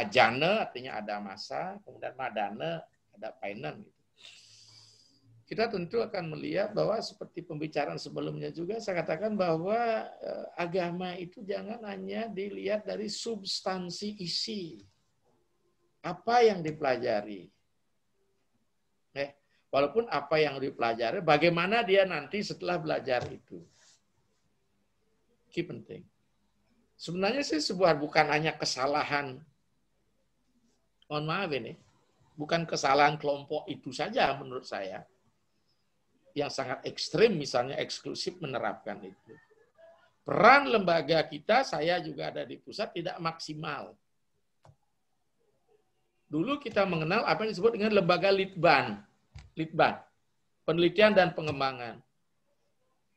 Jana artinya ada masa, kemudian madana ada painan. Kita tentu akan melihat bahwa seperti pembicaraan sebelumnya juga saya katakan bahwa agama itu jangan hanya dilihat dari substansi isi. Apa yang dipelajari. Walaupun apa yang dipelajari, bagaimana dia nanti setelah belajar itu. Ini penting. Sebenarnya sih bukan hanya kesalahan, mohon maaf ini, bukan kesalahan kelompok itu saja menurut saya, yang sangat ekstrim misalnya eksklusif menerapkan itu. Peran lembaga kita, saya juga ada di pusat, tidak maksimal. Dulu kita mengenal apa yang disebut dengan lembaga Litban, penelitian dan pengembangan.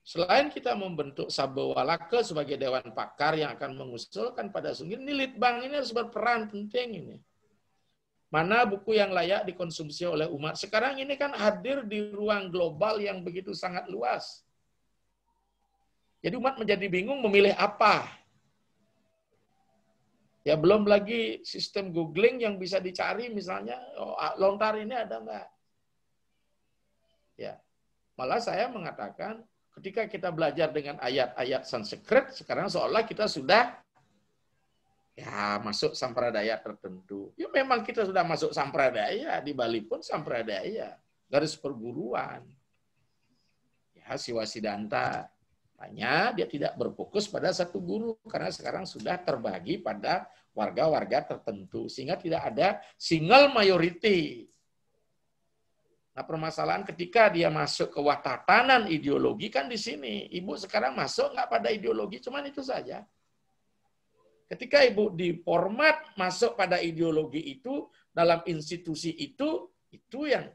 Selain kita membentuk Sabewalaka sebagai dewan pakar yang akan mengusulkan pada sungguh, ini Litbang ini harus berperan penting ini. Mana buku yang layak dikonsumsi oleh umat. Sekarang ini kan hadir di ruang global yang begitu sangat luas. Jadi umat menjadi bingung memilih apa. Ya belum lagi sistem googling yang bisa dicari misalnya, lontar ini ada enggak? Ya, malah saya mengatakan, ketika kita belajar dengan ayat-ayat Sanskrit, sekarang seolah kita sudah masuk sampradaya tertentu. Ya memang kita sudah masuk sampradaya, di Bali pun sampradaya, garis perguruan. Ya, Siwasidanta, hanya dia tidak berfokus pada satu guru, karena sekarang sudah terbagi pada warga-warga tertentu, sehingga tidak ada single majority. Nah, permasalahan ketika dia masuk ke tatanan ideologi kan di sini. Ibu sekarang masuk nggak pada ideologi, cuman itu saja. Ketika ibu di format masuk pada ideologi itu, dalam institusi itu yang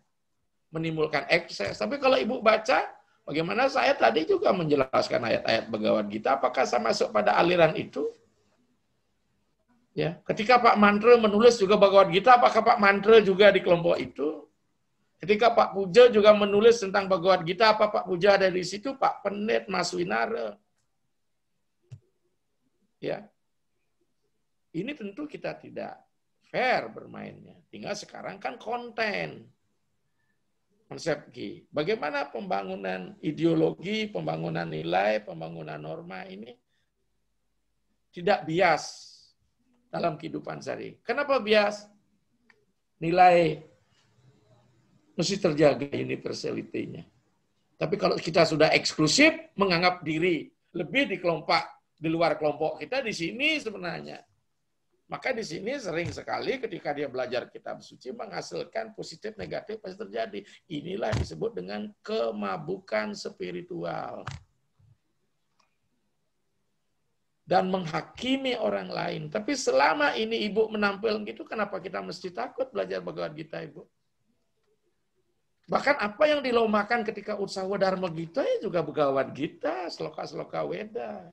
menimbulkan ekses. Tapi kalau ibu baca, bagaimana saya tadi juga menjelaskan ayat-ayat Bhagavad Gita, apakah saya masuk pada aliran itu? Ya, ketika Pak Mantra menulis juga Bhagavad Gita, apakah Pak Mantra juga di kelompok itu? Ketika Pak Puja juga menulis tentang Bhagavad Gita, apa Pak Puja ada di situ? Pak Penit, Mas Winara. Ya. Ini tentu kita tidak fair bermainnya. Tinggal sekarang kan konten. Konsep G. Bagaimana pembangunan ideologi, pembangunan nilai, pembangunan norma ini tidak bias dalam kehidupan sehari. Kenapa bias? Nilai mesti terjaga universality-nya. Tapi kalau kita sudah eksklusif, menganggap diri lebih di luar kelompok kita, di sini sebenarnya. Maka di sini sering sekali ketika dia belajar kitab suci menghasilkan positif negatif pasti terjadi. Inilah disebut dengan kemabukan spiritual. Dan menghakimi orang lain. Tapi selama ini ibu menampilkan gitu, kenapa kita mesti takut belajar Bhagavad Gita, ibu? Bahkan apa yang dilombakan ketika Utsawa Dharma Gita ya juga Bhagavad Gita, sloka-sloka Weda.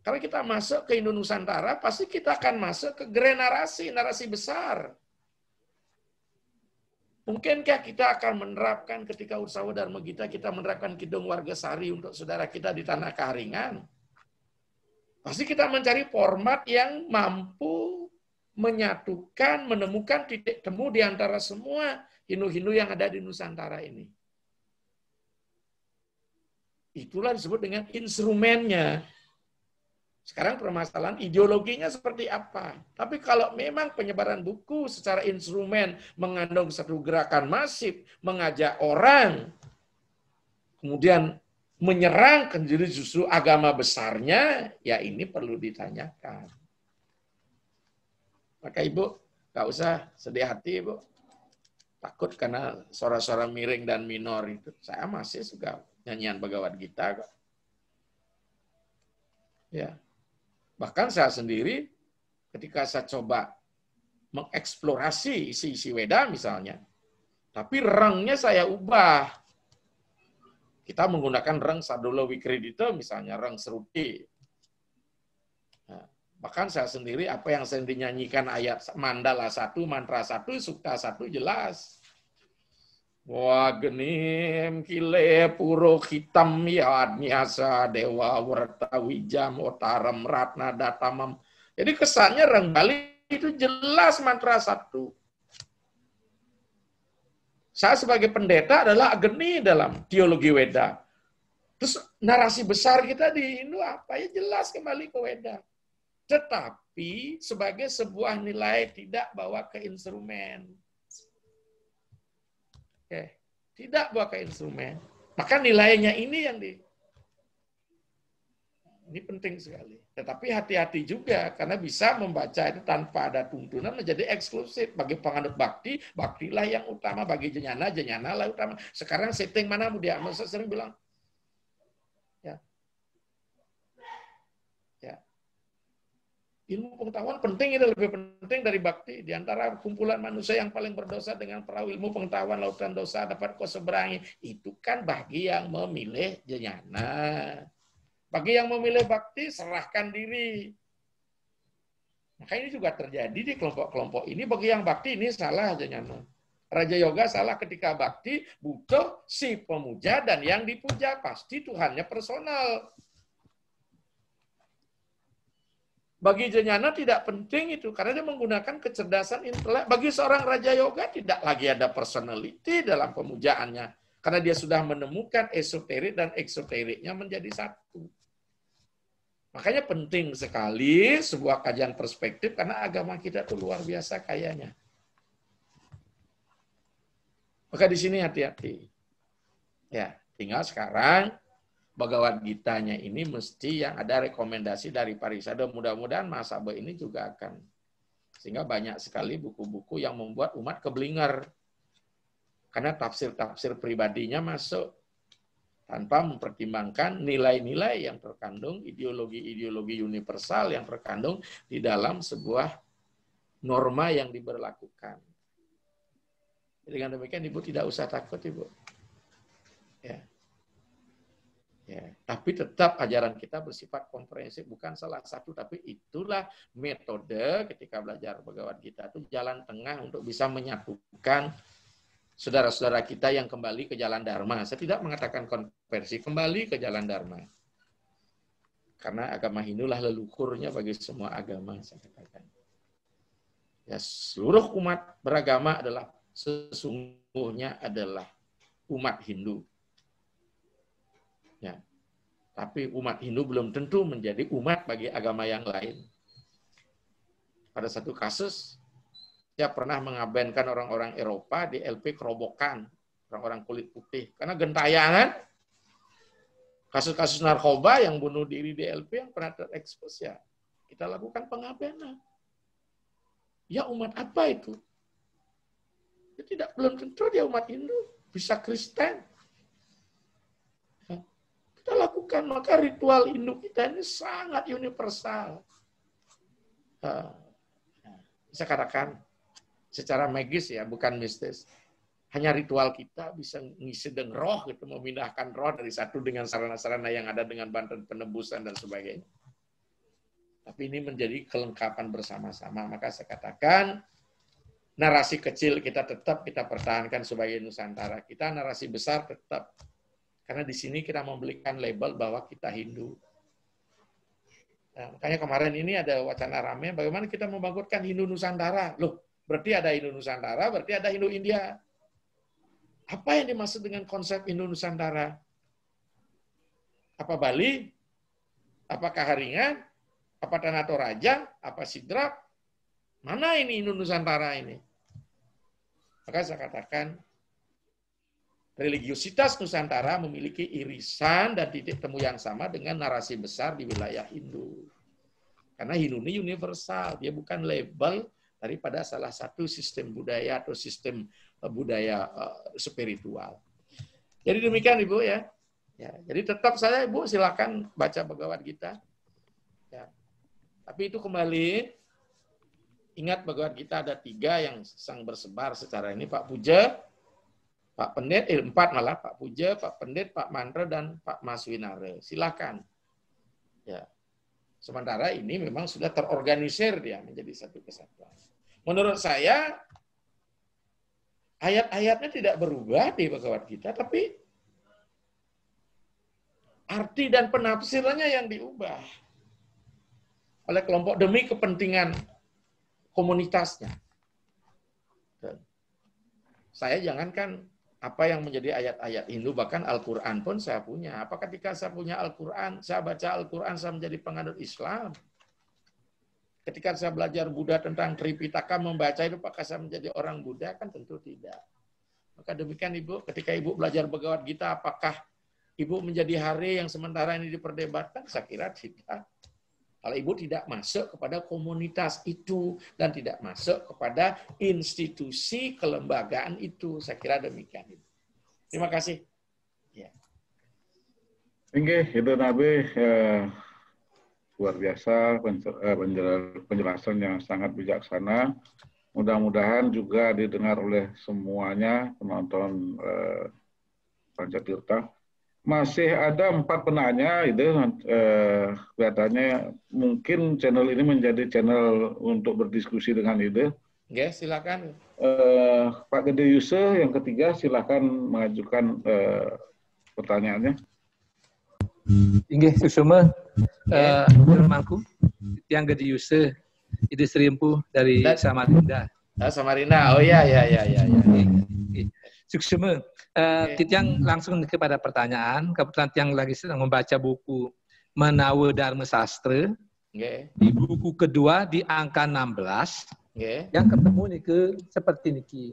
Kalau kita masuk ke Indo-Nusantara, pasti kita akan masuk ke grand narasi besar. Mungkinkah kita akan menerapkan ketika Utsawa Dharma Gita, kita menerapkan Kidung Wargasari untuk saudara kita di Tanah Kaharingan? Pasti kita mencari format yang mampu menyatukan, menemukan titik temu di antara semua Hindu-Hindu yang ada di Nusantara ini. Itulah disebut dengan instrumennya. Sekarang permasalahan ideologinya seperti apa. Tapi kalau memang penyebaran buku secara instrumen mengandung satu gerakan masif, mengajak orang, kemudian menyerang ke justru agama besarnya, ya ini perlu ditanyakan. Maka Ibu, nggak usah sedih hati, Ibu. Takut karena suara-suara miring dan minor itu. Saya masih suka nyanyian Bhagavad Gita kok. Ya. Bahkan saya sendiri ketika saya coba mengeksplorasi isi-isi Weda misalnya, tapi rengnya saya ubah. Kita menggunakan reng Sadula Wikridita misalnya, reng Seruti. Bahkan saya sendiri, apa yang saya dinyanyikan ayat mandala 1, mantra 1, sukta 1 jelas. Wah genim kile puro hitam ya nyasa dewa werta wijam otaram ratna datamam. Jadi kesannya Renggali itu jelas mantra 1. Saya sebagai pendeta adalah ageni dalam teologi Weda. Terus narasi besar kita di Hindu apa ya, jelas kembali ke Weda. Tetapi sebagai sebuah nilai tidak bawa ke instrumen. Oke. Tidak bawa ke instrumen. Maka nilainya ini yang ini penting sekali. Tetapi hati-hati juga karena bisa membaca itu tanpa ada tuntunan menjadi eksklusif. Bagi penganut bakti, baktilah yang utama. Bagi jenjana, jenjanalah utama. Sekarang setting mana dia? Saya sering bilang, ilmu pengetahuan penting, itu lebih penting dari bakti. Di antara kumpulan manusia yang paling berdosa dengan perahu ilmu pengetahuan lautan dosa dapat kau seberangi. Itu kan bagi yang memilih jnana. Bagi yang memilih bakti, serahkan diri. Maka ini juga terjadi di kelompok-kelompok ini. Bagi yang bakti ini salah jnana. Raja Yoga salah ketika bakti, butuh si pemuja dan yang dipuja. Pasti Tuhannya personal. Bagi jnana tidak penting itu, karena dia menggunakan kecerdasan intelek. Bagi seorang Raja Yoga tidak lagi ada personality dalam pemujaannya, karena dia sudah menemukan esoterik dan eksoteriknya menjadi satu. Makanya penting sekali sebuah kajian perspektif, karena agama kita itu luar biasa kayanya. Maka di sini hati-hati. Ya, tinggal sekarang Bhagavad Gita-nya ini mesti yang ada rekomendasi dari Parisada. Mudah-mudahan Mas Abe ini juga akan. Sehingga banyak sekali buku-buku yang membuat umat keblinger. Karena tafsir-tafsir pribadinya masuk. Tanpa mempertimbangkan nilai-nilai yang terkandung, ideologi-ideologi universal yang terkandung di dalam sebuah norma yang diberlakukan. Dengan demikian Ibu tidak usah takut, Ibu. Ya. Ya, tapi tetap ajaran kita bersifat komprehensif, bukan salah satu, tapi itulah metode ketika belajar Bhagavad Gita itu jalan tengah untuk bisa menyatukan saudara-saudara kita yang kembali ke jalan Dharma. Saya tidak mengatakan konversi, kembali ke jalan Dharma. Karena agama Hindu lah leluhurnya bagi semua agama, saya katakan. Ya, seluruh umat beragama adalah sesungguhnya adalah umat Hindu. Ya. Tapi umat Hindu belum tentu menjadi umat bagi agama yang lain. Pada satu kasus, saya pernah mengabenkan orang-orang Eropa di LP Kerobokan, orang-orang kulit putih. Karena gentayangan, kasus-kasus narkoba yang bunuh diri di LP yang pernah terekspos, ya kita lakukan pengabenan. Ya umat apa itu? Ya, belum tentu dia umat Hindu, bisa Kristen. Kita lakukan, maka ritual Hindu kita ini sangat universal. Saya katakan secara magis ya, bukan mistis. Hanya ritual kita bisa ngisi dengan roh, gitu, memindahkan roh dari satu dengan sarana-sarana yang ada dengan bantuan penebusan dan sebagainya. Tapi ini menjadi kelengkapan bersama-sama. Maka saya katakan narasi kecil kita tetap kita pertahankan sebagai Nusantara. Kita narasi besar tetap. Karena di sini kita memberikan label bahwa kita Hindu. Nah, makanya kemarin ini ada wacana rame, bagaimana kita membangkitkan Hindu Nusantara. Loh, berarti ada Hindu Nusantara, berarti ada Hindu India. Apa yang dimaksud dengan konsep Hindu Nusantara? Apa Bali? Apa Kaharingan? Apa Tanah Toraja? Apa Sidrap? Mana ini Hindu Nusantara ini? Maka saya katakan, religiositas Nusantara memiliki irisan dan titik temu yang sama dengan narasi besar di wilayah Hindu. Karena Hindu ini universal, dia bukan label daripada salah satu sistem budaya atau sistem budaya spiritual. Jadi demikian Ibu ya. Jadi tetap saya Ibu silakan baca Bhagavad Gita. Ya. Tapi itu kembali, ingat Bhagavad Gita ada 3 yang sang bersebar secara ini, Pak Puja, Pak Pendit, 4 malah, Pak Puja, Pak Pendit, Pak Mantra, dan Pak Maswinare. Silakan. Ya. Sementara ini memang sudah terorganisir dia menjadi satu kesatuan. Menurut saya, ayat-ayatnya tidak berubah di Bhagavad Gita, tapi arti dan penafsirannya yang diubah oleh kelompok demi kepentingan komunitasnya. Dan saya jangankan apa yang menjadi ayat-ayat Hindu, bahkan Al-Quran pun saya punya. Apa ketika saya punya Al-Quran, saya baca Al-Quran, saya menjadi penganut Islam? Ketika saya belajar Buddha tentang Tripitaka, membaca itu, apakah saya menjadi orang Buddha? Kan tentu tidak. Maka demikian Ibu, ketika Ibu belajar Bhagavad Gita, apakah Ibu menjadi hari yang sementara ini diperdebatkan? Saya kira tidak. Kalau Ibu tidak masuk kepada komunitas itu dan tidak masuk kepada institusi kelembagaan itu, saya kira demikian. Terima kasih. Ya. Oke, itu Nabi luar biasa penjelasan yang sangat bijaksana. Mudah-mudahan juga didengar oleh semuanya penonton Pancatirta. Masih ada 4 penanya, itu kelihatannya mungkin channel ini menjadi channel untuk berdiskusi dengan ide. Ya, silakan. Pak Gede Yuse yang ketiga, silakan mengajukan pertanyaannya. Inggih susuma firmanku yang Gede Yuse Ide Serimpu dari Samarinda. Samarinda. Oh ya. Suksema. Tiang langsung kepada pertanyaan. Kebetulan Tiang lagi sedang membaca buku Menawa Dharma Sastra. Di buku kedua di angka 16. Yang ketemu nih seperti niki.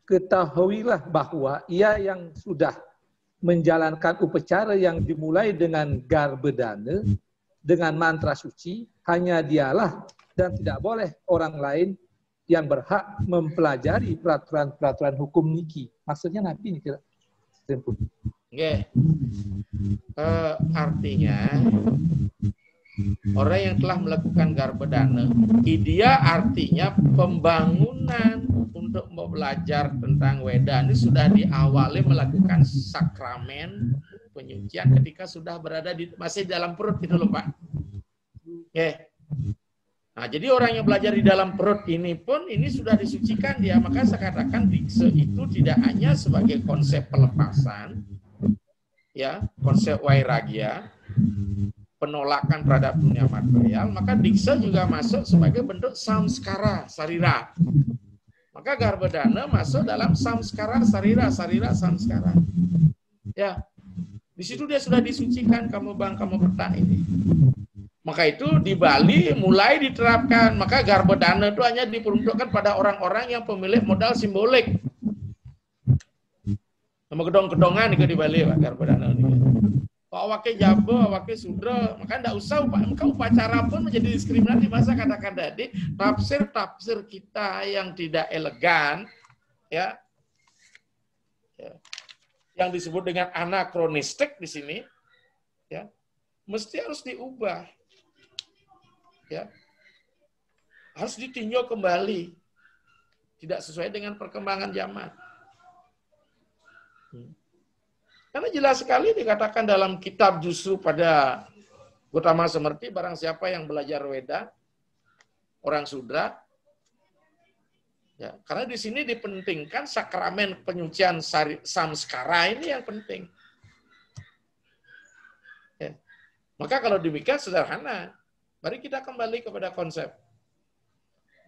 Ketahuilah bahwa ia yang sudah menjalankan upacara yang dimulai dengan Garbhadana dengan mantra suci, hanya dialah dan tidak boleh orang lain yang berhak mempelajari peraturan-peraturan hukum niki. Maksudnya nabi nih kira. Artinya orang yang telah melakukan Garbhadana, dia artinya pembangunan untuk belajar tentang Weda ini sudah diawali melakukan sakramen penyucian ketika sudah berada masih dalam perut gitu loh Pak. Nah, jadi orang yang belajar di dalam perut ini pun ini sudah disucikan dia. Maka saya katakan dikse itu tidak hanya sebagai konsep pelepasan, ya, konsep wairagya, penolakan terhadap dunia material, maka dikse juga masuk sebagai bentuk samskara sarira. Maka Garbhadana masuk dalam samskara sarira, sarira samskara. Ya, di situ dia sudah disucikan kamu peta ini. Maka itu di Bali mulai diterapkan. Maka Garbhadana itu hanya diperuntukkan pada orang-orang yang pemilik modal simbolik. Nama gedong-gedongan di Bali Pak Garbhadana ini. Kalau awake jabo, awake sudra, maka tidak usah upacara pun menjadi diskriminasi. Masa katakan tadi tafsir kita yang tidak elegan, ya, yang disebut dengan anakronistik di sini, ya, mesti harus diubah. Ya, harus ditinjau kembali, tidak sesuai dengan perkembangan zaman. Karena jelas sekali dikatakan dalam kitab justru pada Gautama Samarti, barang siapa yang belajar Weda, orang Sudra, ya, karena di sini dipentingkan sakramen penyucian samskara ini yang penting. Ya. Maka kalau demikian sederhana. Mari kita kembali kepada konsep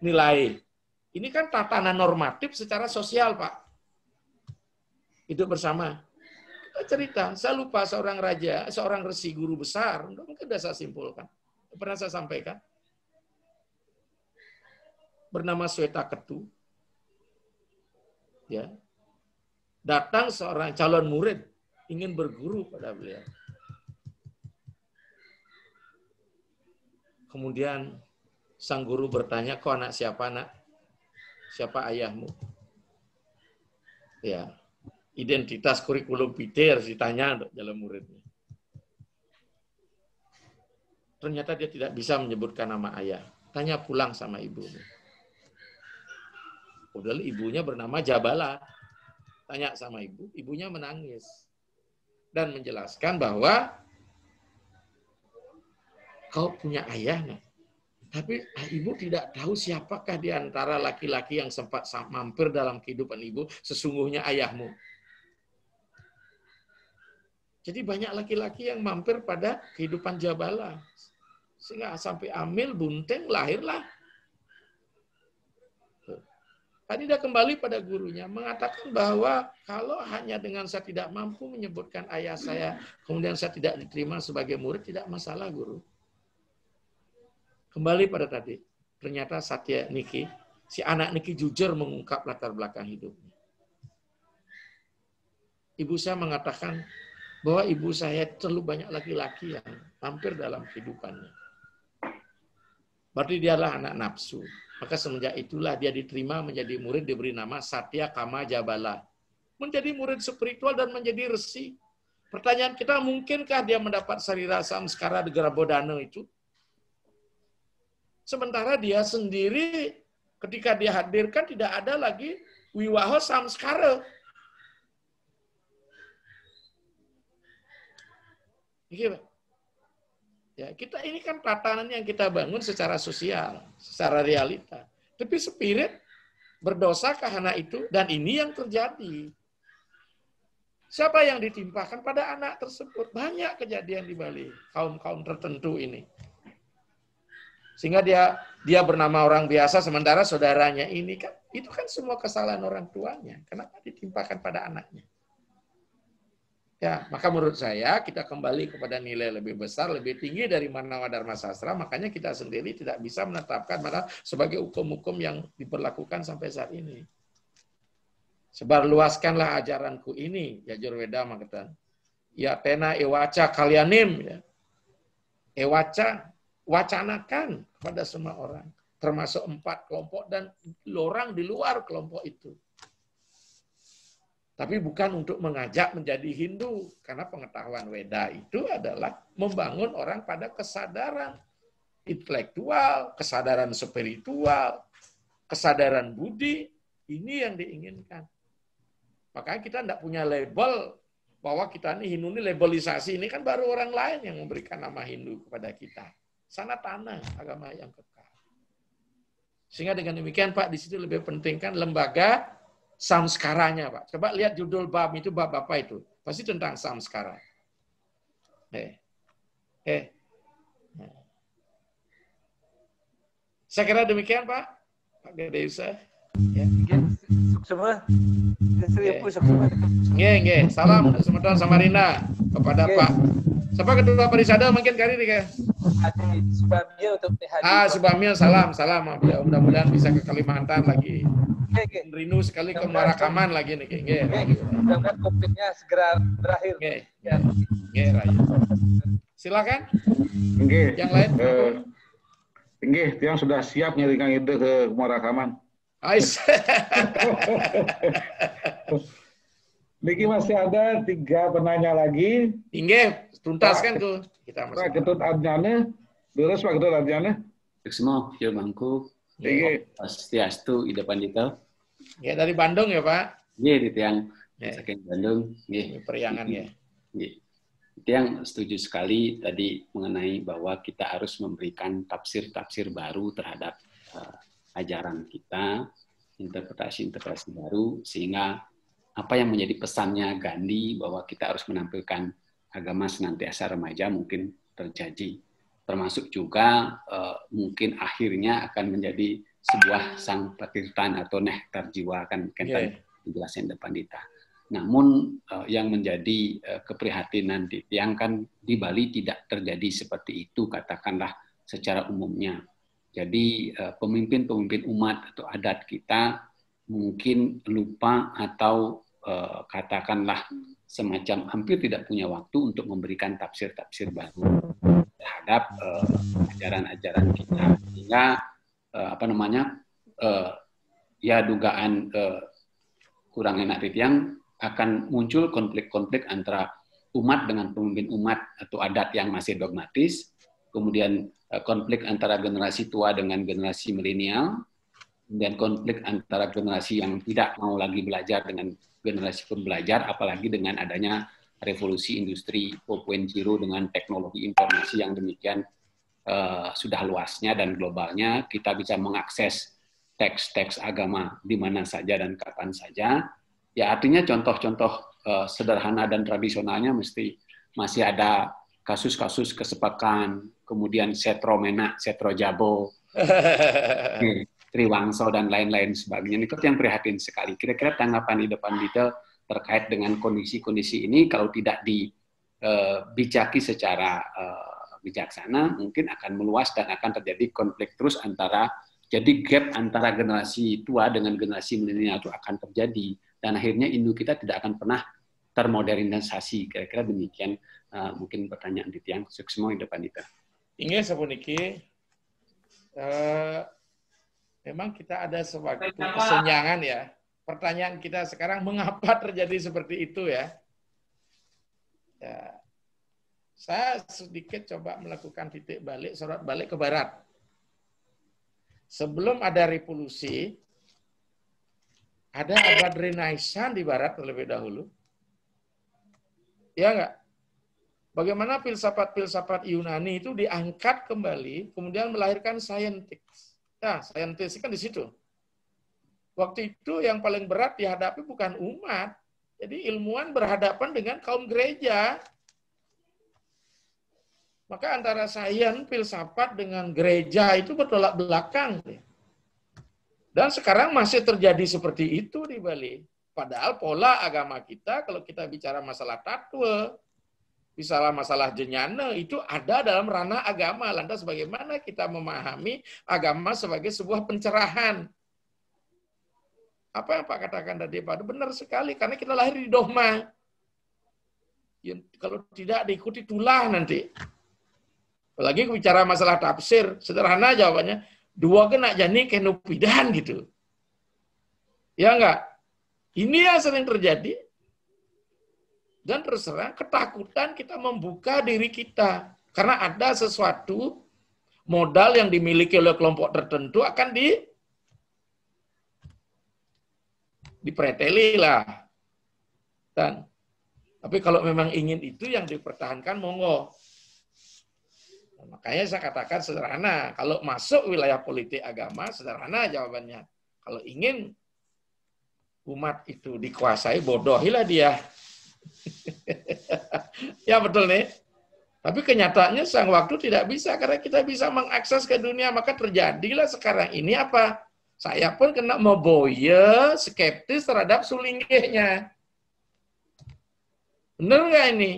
nilai. Ini kan tatanan normatif secara sosial, Pak. Hidup bersama. Kita cerita, saya lupa seorang raja, seorang resi guru besar, mungkin sudah saya simpulkan. Pernah saya sampaikan. Bernama Swetaketu. Ya. Datang seorang calon murid, ingin berguru pada beliau. Kemudian sang guru bertanya, kau anak siapa nak? Siapa ayahmu? Ya, identitas kurikulum vitae harus ditanya untuk dalam muridnya. Ternyata dia tidak bisa menyebutkan nama ayah. Tanya pulang sama ibunya. Padahal ibunya bernama Jabala. Tanya sama ibu, ibunya menangis. Dan menjelaskan bahwa kau punya ayah nggak? Tapi ibu tidak tahu siapakah di antara laki-laki yang sempat mampir dalam kehidupan ibu sesungguhnya ayahmu. Jadi banyak laki-laki yang mampir pada kehidupan Jabala. Sehingga sampai amil, bunting, lahirlah. Tadi dia kembali pada gurunya, mengatakan bahwa kalau hanya dengan saya tidak mampu menyebutkan ayah saya, kemudian saya tidak diterima sebagai murid, tidak masalah, guru. Kembali pada tadi, ternyata Satya Niki, si anak Niki jujur mengungkap latar belakang hidupnya. Ibu saya mengatakan bahwa ibu saya terlalu banyak laki-laki yang hampir dalam kehidupannya. Berarti dialah anak nafsu. Maka semenjak itulah dia diterima menjadi murid, diberi nama Satya Kama Jabala. Menjadi murid spiritual dan menjadi resi. Pertanyaan kita, mungkinkah dia mendapat sarira samskara di Grabodana itu? Sementara dia sendiri ketika dihadirkan tidak ada lagi wiwaha samskara. Ya, kita ini kan tatanan yang kita bangun secara sosial, secara realita. Tapi spirit berdosa karena itu, dan ini yang terjadi. Siapa yang ditimpakan pada anak tersebut? Banyak kejadian di Bali, kaum-kaum tertentu ini. Sehingga dia bernama orang biasa, sementara saudaranya ini kan, itu kan semua kesalahan orang tuanya. Kenapa ditimpakan pada anaknya? Ya, maka menurut saya kita kembali kepada nilai lebih besar, lebih tinggi dari Manawa Dharma Sastra. Makanya kita sendiri tidak bisa menetapkan mana sebagai hukum-hukum yang diperlakukan sampai saat ini. Sebarluaskanlah ajaranku ini, Yajurveda mengatakan. Ya tena ewaca kalianim, ya. Ewaca, wacanakan kepada semua orang, termasuk 4 kelompok dan orang di luar kelompok itu. Tapi bukan untuk mengajak menjadi Hindu, karena pengetahuan Weda itu adalah membangun orang pada kesadaran intelektual, kesadaran spiritual, kesadaran budi, ini yang diinginkan. Makanya kita tidak punya label bahwa kita ini Hindu, ini labelisasi, ini kan baru orang lain yang memberikan nama Hindu kepada kita. Sana tanah, agama yang kekal. Sehingga dengan demikian Pak, di situ lebih penting kan lembaga samskaranya, Pak. Coba lihat judul bab itu, bab apa itu? Pasti tentang samskara. Saya kira demikian, Pak. Pak Gede Yusuf. Ya. Semua. Nggih. Salam untuk semeton Samarinda kepada Pak. Siapa ketua Parisada mungkin kali ini kan? Subamil untuk THD. Subamil, salam. Mudah-mudahan bisa ke Kalimantan lagi. Rindu sekali ke Marakaman lagi nih. Mudah-mudahan konfliknya segera berakhir. Raya. Silakan. Yang lain. Yang sudah siap nyarikan ide ke Marakaman. Niki masih ada 3 penanya lagi. Tuntaskan tuh. Pak Ketut Adnyane, terus Pak Ketut Adnyane. Semua, Hilmangku. Pastiastu Ida Pandita. Ya dari Bandung ya Pak. Iya di tiang saking Bandung. Ini periangan ya. Tiang setuju sekali tadi mengenai bahwa kita harus memberikan tafsir-tafsir baru terhadap ajaran kita, interpretasi-interpretasi baru, sehingga apa yang menjadi pesannya Gandhi bahwa kita harus menampilkan agama senantiasa remaja mungkin terjadi. Termasuk juga mungkin akhirnya akan menjadi sebuah sang patirtan atau nektar jiwa kan tadi penjelasan Pandita. Namun yang menjadi keprihatinan di tiang kan di Bali tidak terjadi seperti itu katakanlah secara umumnya. Jadi pemimpin-pemimpin umat atau adat kita mungkin lupa atau katakanlah semacam hampir tidak punya waktu untuk memberikan tafsir-tafsir baru terhadap ajaran-ajaran kita. Sehingga dugaan kurang enak yang akan muncul konflik-konflik antara umat dengan pemimpin umat atau adat yang masih dogmatis, kemudian konflik antara generasi tua dengan generasi milenial, dan konflik antara generasi yang tidak mau lagi belajar dengan generasi pembelajar, apalagi dengan adanya revolusi industri 4.0 dengan teknologi informasi yang demikian sudah luasnya dan globalnya, kita bisa mengakses teks-teks agama di mana saja dan kapan saja. Ya artinya contoh-contoh sederhana dan tradisionalnya masih ada kasus-kasus kesepakan, kemudian setro menak, setro jabo, triwangso dan lain-lain sebagainya. Itu yang prihatin sekali. Kira-kira tanggapan di depan detail terkait dengan kondisi-kondisi ini kalau tidak dibijaki secara bijaksana mungkin akan meluas dan akan terjadi konflik terus jadi gap antara generasi tua dengan generasi milenial itu akan terjadi dan akhirnya Indo kita tidak akan pernah termodernisasi. Kira-kira demikian mungkin pertanyaan di tiang suksmo di depan itu. Inge sapuniki memang kita ada suatu kesenjangan ya. Pertanyaan kita sekarang mengapa terjadi seperti itu ya? Ya. Saya sedikit coba melakukan titik balik, sorot balik ke barat. Sebelum ada revolusi, ada abad Renaissance di barat terlebih dahulu. Ya enggak? Bagaimana filsafat-filsafat Yunani itu diangkat kembali, kemudian melahirkan saintis. Nah, saintis kan di situ. Waktu itu yang paling berat dihadapi bukan umat. Jadi ilmuwan berhadapan dengan kaum gereja. Maka antara sains, filsafat dengan gereja itu bertolak belakang. Dan sekarang masih terjadi seperti itu di Bali. Padahal pola agama kita, kalau kita bicara masalah tatwa, masalah jenjana, itu ada dalam ranah agama. Lantas bagaimana kita memahami agama sebagai sebuah pencerahan. Apa yang Pak katakan tadi, Pak? Benar sekali, karena kita lahir di dogma. Ya, kalau tidak diikuti tulah nanti. Apalagi bicara masalah tafsir, sederhana jawabannya, dua kena jani kenupidan gitu. Ya enggak? Ini yang sering terjadi. Dan terserah ketakutan kita membuka diri kita. Karena ada sesuatu modal yang dimiliki oleh kelompok tertentu akan dipreteli lah. Tapi kalau memang ingin itu yang dipertahankan, monggo. Makanya saya katakan sederhana. Kalau masuk wilayah politik agama, sederhana jawabannya. Kalau ingin umat itu dikuasai, bodohilah dia. Ya betul nih. Tapi kenyataannya sang waktu tidak bisa. Karena kita bisa mengakses ke dunia. Maka terjadilah sekarang ini apa? Saya pun kena memboya, skeptis terhadap sulinggihnya. Benar nggak ini?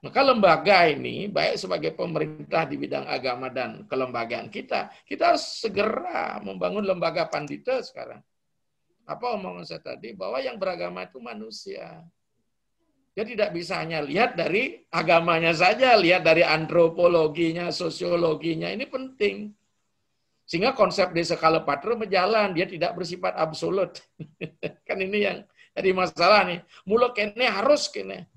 Maka lembaga ini, baik sebagai pemerintah di bidang agama dan kelembagaan kita harus segera membangun lembaga pandita sekarang. Apa omongan saya tadi? Bahwa yang beragama itu manusia. Dia tidak bisa hanya lihat dari agamanya saja, lihat dari antropologinya, sosiologinya, ini penting. Sehingga konsep desa Kalapatra berjalan, dia tidak bersifat absolut. Kan ini yang jadi masalah nih. Mula kene harus kene.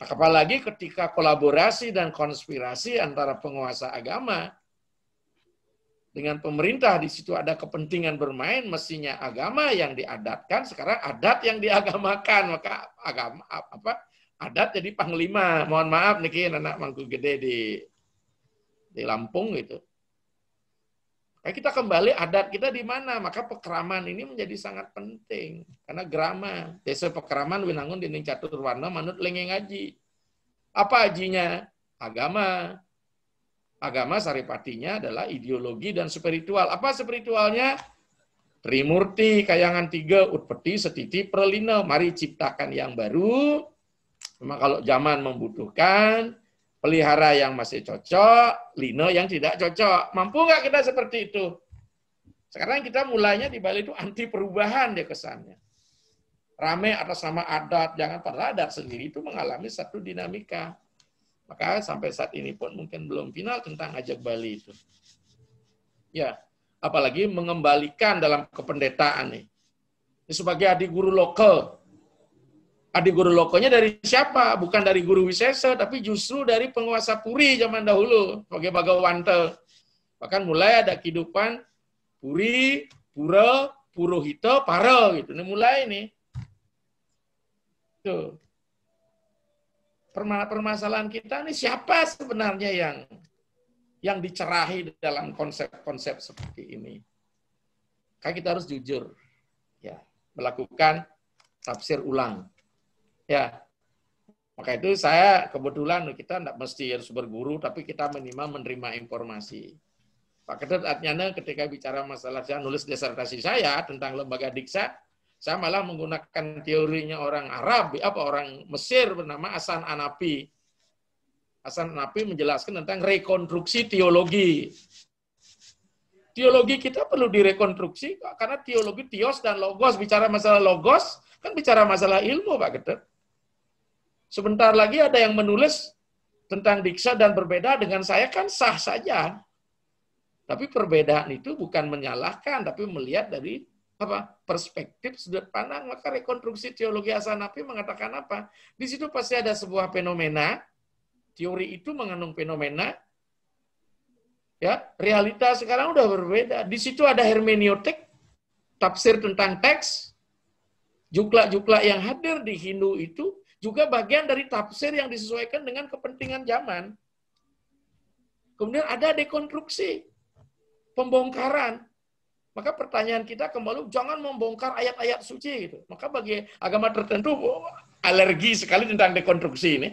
Apalagi ketika kolaborasi dan konspirasi antara penguasa agama dengan pemerintah, di situ ada kepentingan bermain, mestinya agama yang diadatkan, sekarang adat yang diagamakan, maka agama adat jadi panglima. Mohon maaf nih anak mangku gede di Lampung gitu. Kita kembali adat kita di mana? Maka pekeraman ini menjadi sangat penting. Karena grama, desa pekeraman winangun dinding catur warna manut lengeng ngaji. Apa hajinya? Agama. Agama saripatinya adalah ideologi dan spiritual. Apa spiritualnya? Trimurti, Kayangan 3, Utpeti, Setiti, Pralina. Mari ciptakan yang baru. Memang kalau zaman membutuhkan, pelihara yang masih cocok, lino yang tidak cocok. Mampu nggak kita seperti itu? Sekarang kita mulainya di Bali itu anti perubahan dia kesannya. Rame atas nama adat, jangan padahal adat sendiri itu mengalami satu dinamika. Maka sampai saat ini pun mungkin belum final tentang ajak Bali itu. Ya, apalagi mengembalikan dalam kependetaan nih. Ini sebagai adik guru lokal. Adik guru lokalnya dari siapa? Bukan dari guru Wisesa, tapi justru dari penguasa Puri zaman dahulu, sebagai Bagawanta. Bahkan mulai ada kehidupan Puri, Pura, Purohita, Para gitu. Ini mulai nih. Tuh. Permasalahan kita ini siapa sebenarnya yang yang dicerahi dalam konsep-konsep seperti ini. Kan kita harus jujur, ya, melakukan tafsir ulang. Ya, maka itu saya kebetulan kita tidak mesti harus berguru, tapi kita minimal menerima informasi. Pak Ketut artinya ketika bicara masalah saya nulis disertasi saya tentang lembaga Diksha, saya malah menggunakan teorinya orang Arab, orang Mesir bernama Hasan Hanafi. Hasan Hanafi menjelaskan tentang rekonstruksi teologi. Teologi kita perlu direkonstruksi karena teologi teos dan logos, bicara masalah logos kan bicara masalah ilmu, Pak Ketut. Sebentar lagi ada yang menulis tentang Diksha dan berbeda dengan saya kan sah saja. Tapi perbedaan itu bukan menyalahkan, tapi melihat dari perspektif sudut pandang. Maka rekonstruksi teologi Hasan Hanafi mengatakan apa? Di situ pasti ada sebuah fenomena. Teori itu mengandung fenomena. Ya, realita sekarang udah berbeda. Di situ ada hermeneutik, tafsir tentang teks. Jukla-jukla yang hadir di Hindu itu juga bagian dari tafsir yang disesuaikan dengan kepentingan zaman. Kemudian ada dekonstruksi, pembongkaran. Maka pertanyaan kita kembali, jangan membongkar ayat-ayat suci. Gitu. Maka bagi agama tertentu, alergi sekali tentang dekonstruksi ini.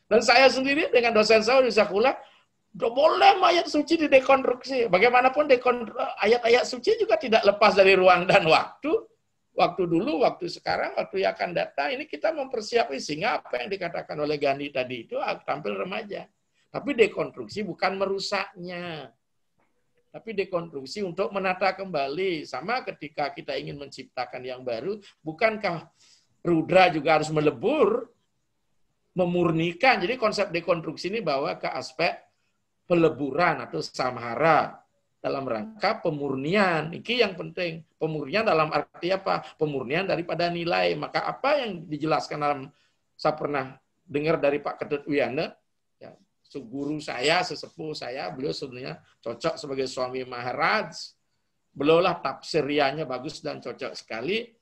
Dan saya sendiri dengan dosen saya di Sekolah, tidak boleh ayat suci didekonstruksi. Bagaimanapun ayat-ayat suci juga tidak lepas dari ruang dan waktu. Waktu dulu, waktu sekarang, waktu yang akan datang, ini kita mempersiapkan sehingga apa yang dikatakan oleh Gandhi tadi itu tampil remaja. Tapi dekonstruksi bukan merusaknya. Tapi dekonstruksi untuk menata kembali. Sama ketika kita ingin menciptakan yang baru, bukankah Rudra juga harus melebur, memurnikan. Jadi konsep dekonstruksi ini bawa ke aspek peleburan atau samhara. Dalam rangka pemurnian, ini yang penting. Pemurnian dalam arti apa? Pemurnian daripada nilai. Maka apa yang dijelaskan dalam, saya pernah dengar dari Pak Ketut Wiyana, ya, guru saya, sesepuh saya, beliau sebenarnya cocok sebagai suami Maharaj. Beliaulah tafsiriannya bagus dan cocok sekali.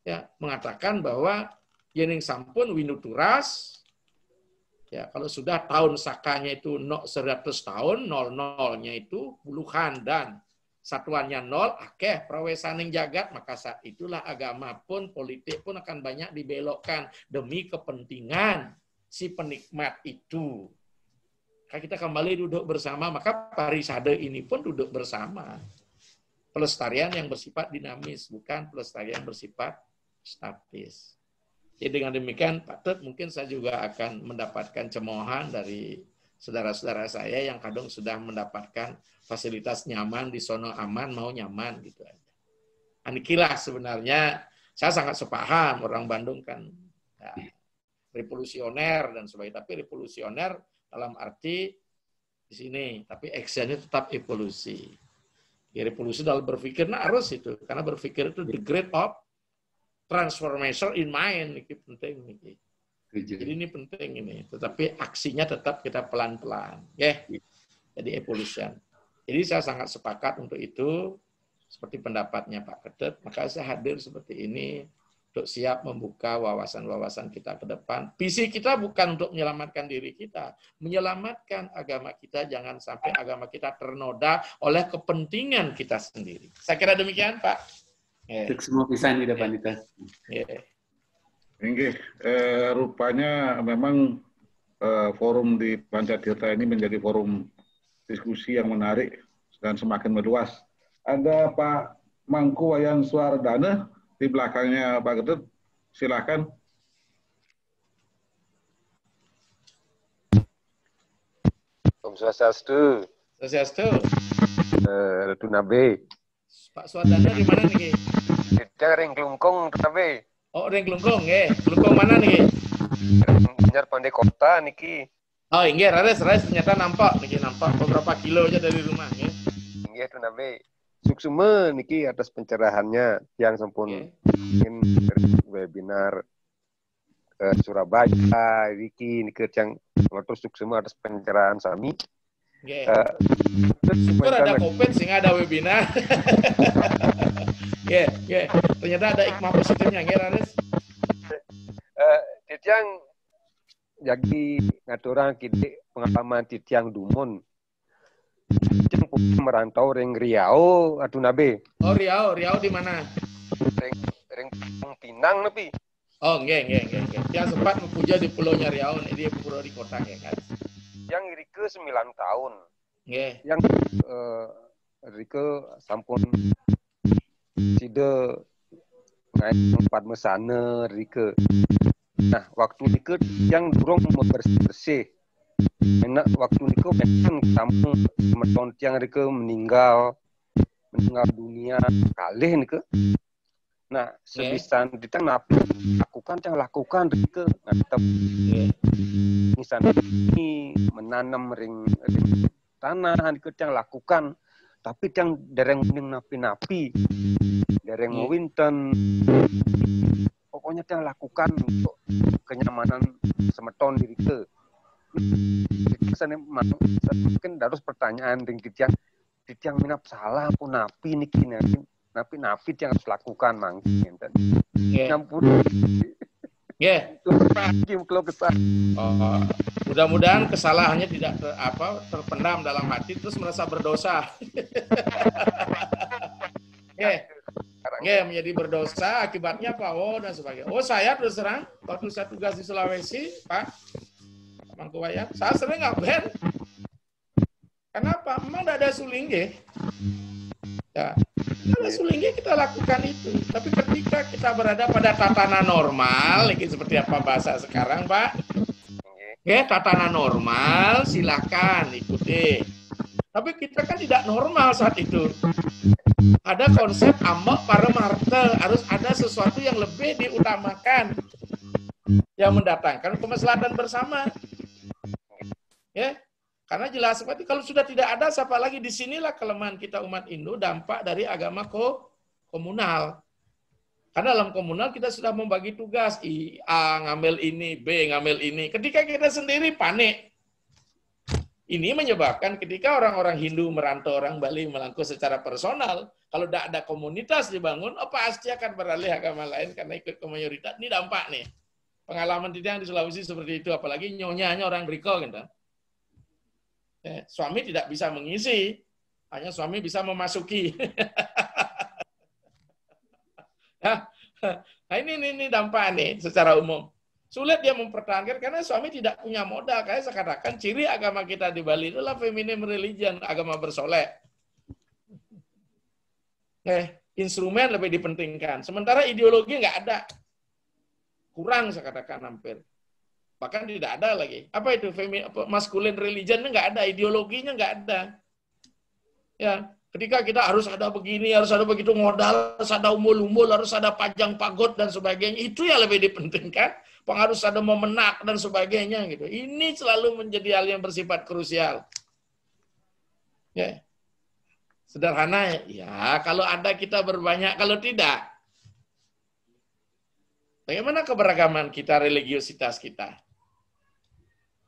Ya, mengatakan bahwa yening sampun winuturas, ya, kalau sudah tahun sakanya itu 100 tahun, 00-nya itu puluhan dan satuannya 0, akeh prawesaning jagat, maka saat itulah agama pun, politik pun akan banyak dibelokkan demi kepentingan si penikmat itu. Kalau kita kembali duduk bersama, maka parisade ini pun duduk bersama. Pelestarian yang bersifat dinamis, bukan pelestarian yang bersifat statis. Jadi dengan demikian, Pak Tut, mungkin saya juga akan mendapatkan cemoohan dari saudara-saudara saya yang kadang sudah mendapatkan fasilitas nyaman, di sono aman, mau nyaman, gitu aja. Anikilah sebenarnya, saya sangat sepaham, orang Bandung kan ya, revolusioner dan sebagainya, tapi revolusioner dalam arti di sini, tapi actionnya tetap evolusi. Ya, revolusi dalam berpikir, nah harus itu, karena berpikir itu the great of transformation in mind, ini penting. Jadi ini penting ini, tetapi aksinya tetap kita pelan-pelan, ya. Jadi evolution. Jadi saya sangat sepakat untuk itu, seperti pendapatnya Pak Ketut. Maka saya hadir seperti ini untuk siap membuka wawasan-wawasan kita ke depan. Visi kita bukan untuk menyelamatkan diri kita, menyelamatkan agama kita, jangan sampai agama kita ternoda oleh kepentingan kita sendiri. Saya kira demikian, Pak. Untuk semua pisan di depan kita. Rupanya memang forum di Pancatirta ini menjadi forum diskusi yang menarik dan semakin meluas. Ada Pak Mangku Wayan Suardana di belakangnya Pak Ketut. Silakan. Om Swastiastu. Swastiastu. Ratu Nabe. Pak Suardana di mana nih? Kita ring Klungkung Nabe. Oh, ring Klungkung, ya. Klungkung mana nih? Nyar Pandai Kota niki. Oh, inggih, rares ternyata nampak beberapa kilo aja dari rumah, ya. Inggih Ratu Nabe. Suksume niki atas pencerahannya yang sampun ingin webinar Surabaya niki yang terus suksume atas pencerahan sami. Syukur ada COVID sehingga ada webinar. Ternyata ada hikmah positifnya, Ranes. Titiang jadi ngaturang kide pengalaman titiang dumun merantau ring Riau atuh nabe. Oh Riau di mana? Ring Pinang nabi. Oh nggih. Yang sempat mempuja di Pulaunya Riau, di pulau di kota ya kan. Yang Rike 9 tahun. Nggih. Yang Rike sampun sida ngai tempat mesana Rike. Nah, waktu Rike yang durung bersih. Enak waktu Rike kan kamu meton tiang Rike meninggal dunia kalih Rike. Nah, sebisan ditang napi lakukan Rike. Nah, tetap misalnya ini menanam ring tanah Rike yang lakukan, tapi yang dereng napi-napi, dereng winten. Pokoknya yang lakukan untuk kenyamanan semeton diri ke. Mungkin harus pertanyaan ring titiang minap salah pun napi niki napi yang harus lakukan mangkin tadi. Ngampun. Nggih. Kalau kesal. Mudah-mudahan kesalahannya tidak terpendam dalam hati terus merasa berdosa. Nggih, menjadi berdosa akibatnya apa? Oh dan sebagainya. Oh saya terus terang waktu saya tugas di Sulawesi, Pak Mangkuwayan, saya sering ngaben. Kenapa? Memang tidak ada sulingge. Ya, ada sulingge kita lakukan itu. Tapi ketika kita berada pada tatanan normal, seperti apa bahasa sekarang, Pak? Ya, tatanan normal, silakan ikuti. Tapi kita kan tidak normal saat itu. Ada konsep amok para martel, harus ada sesuatu yang lebih diutamakan, yang mendatangkan kemaslahatan bersama. Ya, karena jelas seperti kalau sudah tidak ada, siapa lagi? Disinilah kelemahan kita umat Hindu, dampak dari agama komunal. Karena dalam komunal kita sudah membagi tugas, A ngambil ini, B ngambil ini. Ketika kita sendiri panik. Ini menyebabkan ketika orang-orang Hindu merantau orang Bali melangkah secara personal, kalau tidak ada komunitas dibangun, pasti akan beralih agama lain karena ikut ke mayoritas. Ini dampak nih. Pengalaman kita yang di Sulawesi seperti itu, apalagi nyonyanya orang Briko gitu. Suami tidak bisa mengisi, hanya suami bisa memasuki. Nah ini dampak nih secara umum. Sulit dia mempertahankan karena suami tidak punya modal. Kayak saya katakan ciri agama kita di Bali itulah feminim religion, agama bersolek. Instrumen lebih dipentingkan. Sementara ideologi nggak ada. Kurang saya katakan hampir. Bahkan tidak ada lagi. Apa itu? Masculine religion nggak ada. Ideologinya nggak ada. Ya, ketika kita harus ada begini, harus ada begitu modal, harus ada umul-umul, harus ada pajang pagot dan sebagainya. Itu yang lebih dipentingkan. Harus ada memenak dan sebagainya gitu. Ini selalu menjadi hal yang bersifat krusial. Ya. Sederhana ya, kalau ada kita berbanyak, kalau tidak. Bagaimana keberagaman kita, religiositas kita?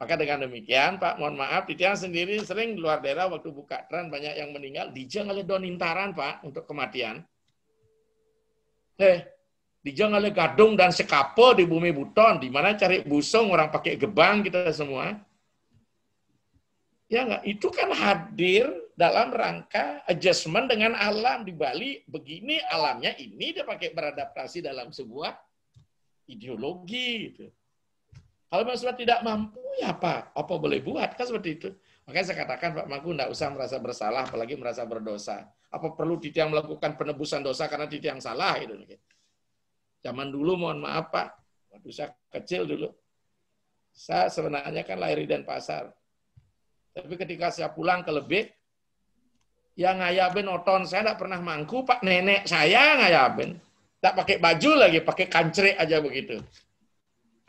Maka dengan demikian, Pak, mohon maaf, Titiang sendiri sering luar daerah waktu buka tren banyak yang meninggal, dijang oleh donintaran, Pak, untuk kematian. Dijang oleh gadung dan sekapo di bumi buton, di mana cari busung, orang pakai gebang kita semua. Ya enggak, itu kan hadir dalam rangka adjustment dengan alam di Bali. Begini alamnya, ini dia pakai beradaptasi dalam sebuah ideologi gitu. Kalau sudah tidak mampu, ya apa boleh buat, kan seperti itu. Makanya saya katakan Pak Mangku tidak usah merasa bersalah, apalagi merasa berdosa. Apa perlu Titiang melakukan penebusan dosa karena Titiang salah? Gitu. Zaman dulu, mohon maaf Pak, waktu saya kecil dulu, saya sebenarnya kan lahir di Denpasar. Tapi ketika saya pulang ke Lebet, yang ngayabin oton saya tidak pernah mangku, Pak nenek saya ngayabin. Tak pakai baju lagi, pakai kancrik aja begitu.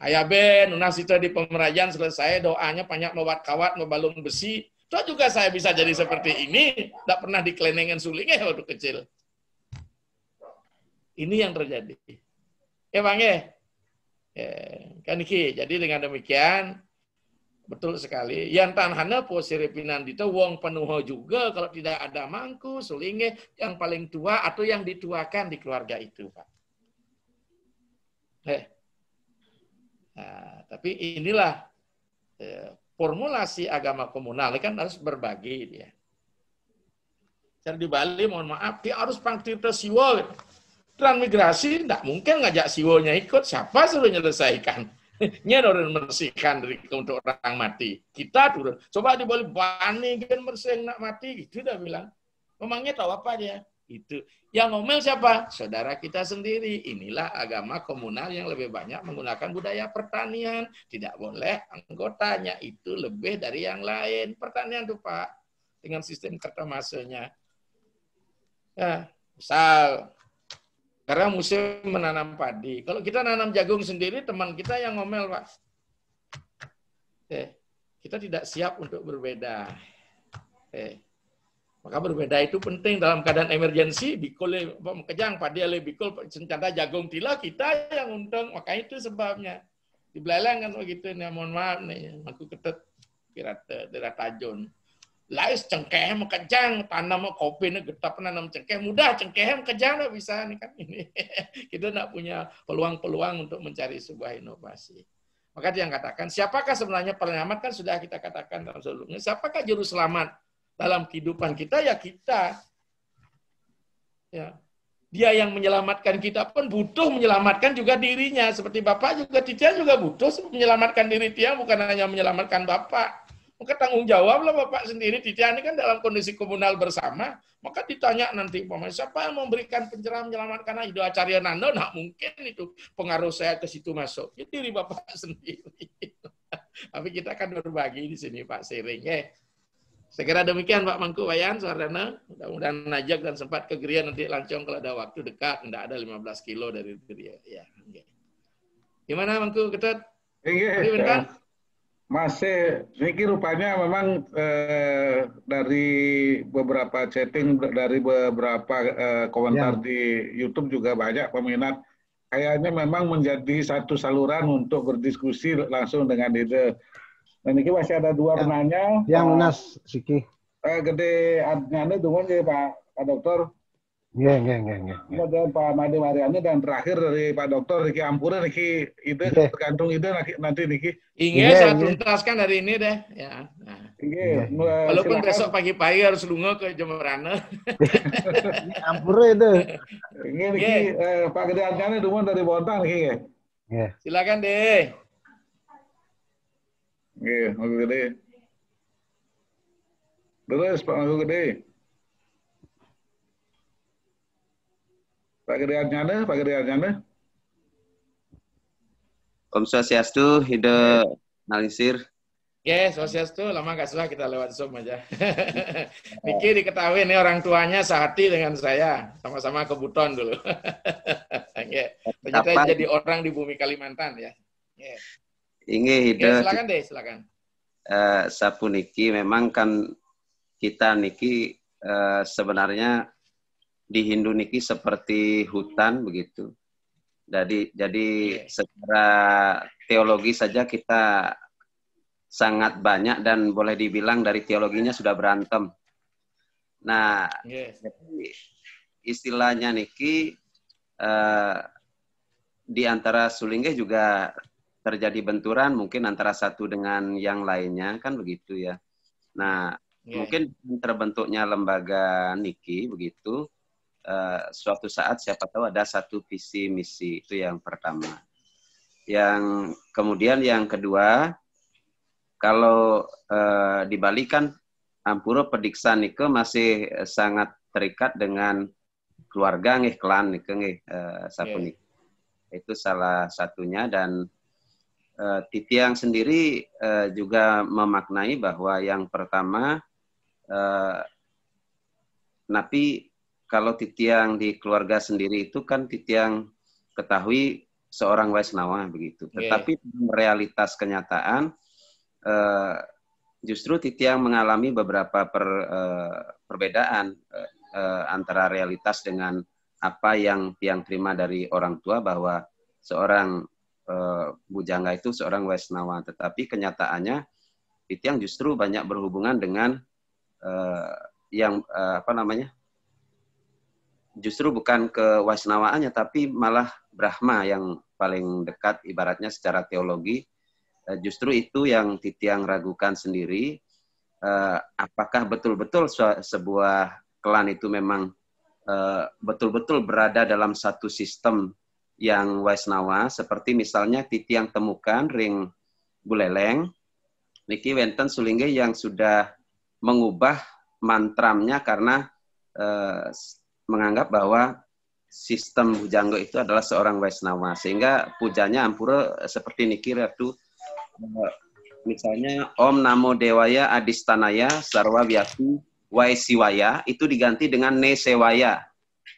Ayaben, unas itu di pemerajan selesai, doanya banyak membuat kawat, membalung besi. Itu juga saya bisa jadi seperti ini. Tidak pernah dikelenengan sulingnya waktu kecil. Ini yang terjadi. Ya Bang ya? Kan iki. Jadi dengan demikian, betul sekali. Yang tanhana po siripinan itu wong penuh juga kalau tidak ada mangku, sulingnya yang paling tua atau yang dituakan di keluarga itu, Pak. Nah, tapi inilah formulasi agama komunal kan harus berbagi dia. Cara di Bali, mohon maaf, dia harus pangtirta siwa. Transmigrasi, tidak mungkin ngajak siwonya ikut. Siapa suruh menyelesaikan? Nya turun bersihkan untuk orang mati. Kita turun. Coba di Bali, bani kan bersih nak mati. Gitu dah bilang. Memangnya tahu apa dia? Itu. Yang ngomel siapa? Saudara kita sendiri. Inilah agama komunal yang lebih banyak menggunakan budaya pertanian. Tidak boleh anggotanya itu lebih dari yang lain. Pertanian tuh Pak. Dengan sistem kata masanya. Ya, misal karena musim menanam padi. Kalau kita nanam jagung sendiri, teman kita yang ngomel, Pak. Kita tidak siap untuk berbeda. Maka berbeda itu penting dalam keadaan emergensi. Bikul kejang padi ale bikul sencada jagung tila kita yang untung. Maka itu sebabnya. Di Belalang kan begitu nih, mohon maaf nih, aku ketet kira daerah Tajun. Lais cengkeh kejang, tanam kopi nih getap nanam cengkeh mudah, cengkeh kejang nggak bisa nih kan ini. Kita nggak punya peluang-peluang untuk mencari sebuah inovasi. Maka dia yang katakan, siapakah sebenarnya penyelamat kan sudah kita katakan dalam sebelumnya. Siapakah juru selamat dalam kehidupan kita? Ya kita. Ya. Dia yang menyelamatkan kita pun butuh menyelamatkan juga dirinya. Seperti Bapak juga, Titia juga butuh menyelamatkan diri Titia, bukan hanya menyelamatkan Bapak. Maka tanggung jawablah Bapak sendiri. Titia ini kan dalam kondisi komunal bersama. Maka ditanya nanti, siapa yang memberikan pencerahan menyelamatkan Hidup Acarya Nando? Nah mungkin itu pengaruh saya ke situ masuk. Ya diri Bapak sendiri. Tapi kita kan berbagi di sini Pak Sering. Saya kira demikian Pak Mangku Wayan, Sardana. Mudah-mudahan najak dan sempat ke Geria nanti lancong kalau ada waktu dekat. Tidak ada 15 kilo dari Geria. Ya, okay. Gimana Mangku Ketet? Masih, Niki rupanya memang dari beberapa chatting, dari beberapa komentar di YouTube juga banyak peminat. Kayaknya memang menjadi satu saluran untuk berdiskusi langsung dengan ide. Dan ini masih ada dua penanya. Yang lunas, Siki. Gede adnyane tunggu ya Pak Dokter. Iya. Kemudian Pak Made Mariani dan terakhir dari Pak Dokter Niki Ampure Niki ide tergantung ide nanti Niki. Ingin saya tuntaskan hari ini deh. Ya. Nah. Walaupun silakan. Besok pagi-pagi harus lunga ke Jemberana. Ampure itu. Ini Niki Pak Gede Adnyane tunggu dari Bontang Niki. Silakan deh. Pak Gede. Terus Pak Gede. Pak Gede Adnyane. Om Swastiastu, Hide Nalisir. Swastiastu, lama gak susah kita lewat Zoom aja. Niki diketahui nih orang tuanya sehati dengan saya, sama-sama ke Buton dulu. Ternyata jadi orang di bumi Kalimantan ya. Inge Hide. Silakan. Sapu Niki, memang kan kita Niki sebenarnya di Hindu Niki seperti hutan begitu. Jadi secara teologi saja kita sangat banyak dan boleh dibilang dari teologinya sudah berantem. Nah, jadi istilahnya Niki di antara Sulingge juga terjadi benturan mungkin antara satu dengan yang lainnya kan begitu ya. Nah, mungkin terbentuknya lembaga Niki begitu. Suatu saat siapa tahu ada satu visi misi, itu yang pertama. Yang kemudian yang kedua, kalau di Bali kan Ampuro Pediksa Nike masih sangat terikat dengan keluarga klan Nike sapu Nike. Itu salah satunya. Dan Titiang sendiri juga memaknai bahwa yang pertama napi kalau Titiang di keluarga sendiri itu kan Titiang ketahui seorang Waisnawa begitu. Tetapi realitas kenyataan justru Titiang mengalami beberapa perbedaan antara realitas dengan apa yang Tiang terima dari orang tua bahwa seorang bujangga itu seorang Waisnawa. Tetapi kenyataannya Titiang justru banyak berhubungan dengan justru bukan ke Waisnawaannya, tapi malah Brahma yang paling dekat ibaratnya secara teologi. Justru itu yang Titiang ragukan sendiri. Apakah betul-betul sebuah klan itu memang betul-betul berada dalam satu sistem yang Waisnawa, seperti misalnya Titiang temukan ring Buleleng, niki wenten sulingge yang sudah mengubah mantramnya karena menganggap bahwa sistem Bujangga itu adalah seorang Waisnawa, sehingga pujanya ampura seperti niki Ratu, misalnya Om Namo Dewaya Adistanaya Sarwa Vyati Waisiwaya itu diganti dengan Nesewaya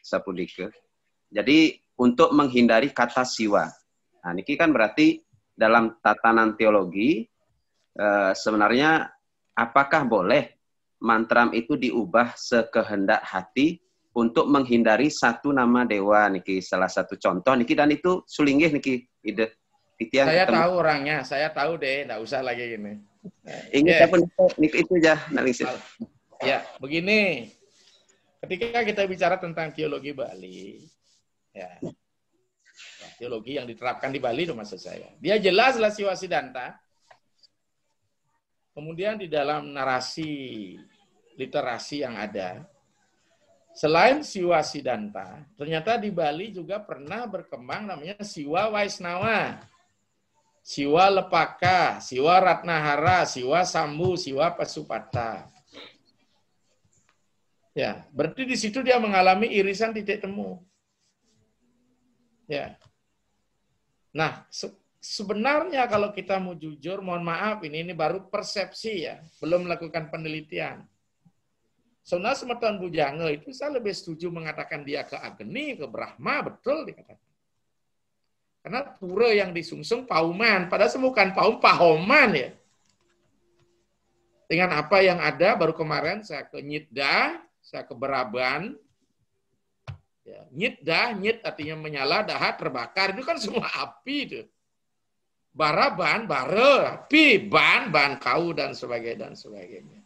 sapudike. Jadi untuk menghindari kata siwa. Nah, niki kan berarti dalam tatanan teologi sebenarnya apakah boleh mantram itu diubah sekehendak hati untuk menghindari satu nama dewa, niki salah satu contoh niki, dan itu sulinggih niki ide. Saya tahu orangnya, saya tahu deh, enggak usah lagi gini. Ingat apa niki itu aja analisis. Ya, begini. Ketika kita bicara tentang teologi Bali, ya, teologi yang diterapkan di Bali itu maksud saya. Dia jelaslah Siwa Siddhanta. Kemudian di dalam narasi literasi yang ada, selain Siwa Siddhanta, ternyata di Bali juga pernah berkembang namanya Siwa Waisnawa, Siwa Lepaka, Siwa Ratnahara, Siwa Sambu, Siwa Pasupata. Ya, berarti di situ dia mengalami irisan titik temu. Ya. Nah, sebenarnya kalau kita mau jujur, mohon maaf, ini baru persepsi ya, belum melakukan penelitian. Sebenarnya Semeton Bujangga itu saya lebih setuju mengatakan dia ke Agni, ke Brahma, betul dikatakan. Karena pura yang disungsung Pauman, padahal bukan Paum, Pahoman ya. Dengan apa yang ada, baru kemarin saya ke Nyitda, saya ke Beraban. Ya, Nyitda, nyit artinya menyala, dahat, terbakar, itu kan semua api itu. Baraban, bara, api, ban kau, dan sebagainya.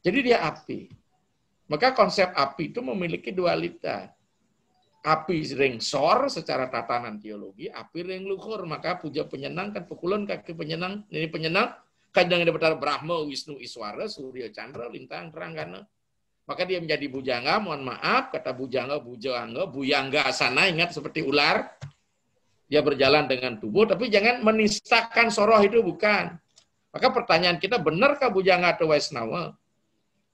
Jadi dia api. Maka konsep api itu memiliki dualitas. Api ringsor secara tatanan teologi, api ring luhur. Maka puja penyenang kan pukulan kaki penyenang, ini penyenang, kadang dapat Brahma, Wisnu, Iswara, Surya, Chandra, Lintang, Teranggana. Maka dia menjadi bujangga, mohon maaf, kata bujangga, buyangga asana, ingat seperti ular. Dia berjalan dengan tubuh, tapi jangan menistakan soroh itu, bukan. Maka pertanyaan kita, benarkah bujangga atau Waisnawa?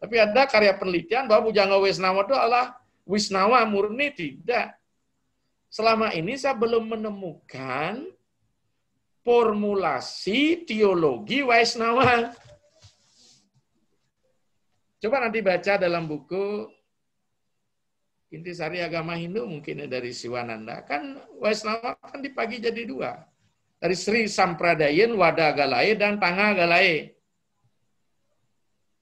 Tapi ada karya penelitian bahwa bujangga Waisnawa itu adalah Wisnawa murni, tidak. Selama ini saya belum menemukan formulasi teologi Waisnawa. Coba nanti baca dalam buku Intisari Agama Hindu mungkin dari Siwananda. Kan Waisnawa kan dibagi jadi dua. Dari Sri Sampradayan, Wada Galae, dan Tanga Galae.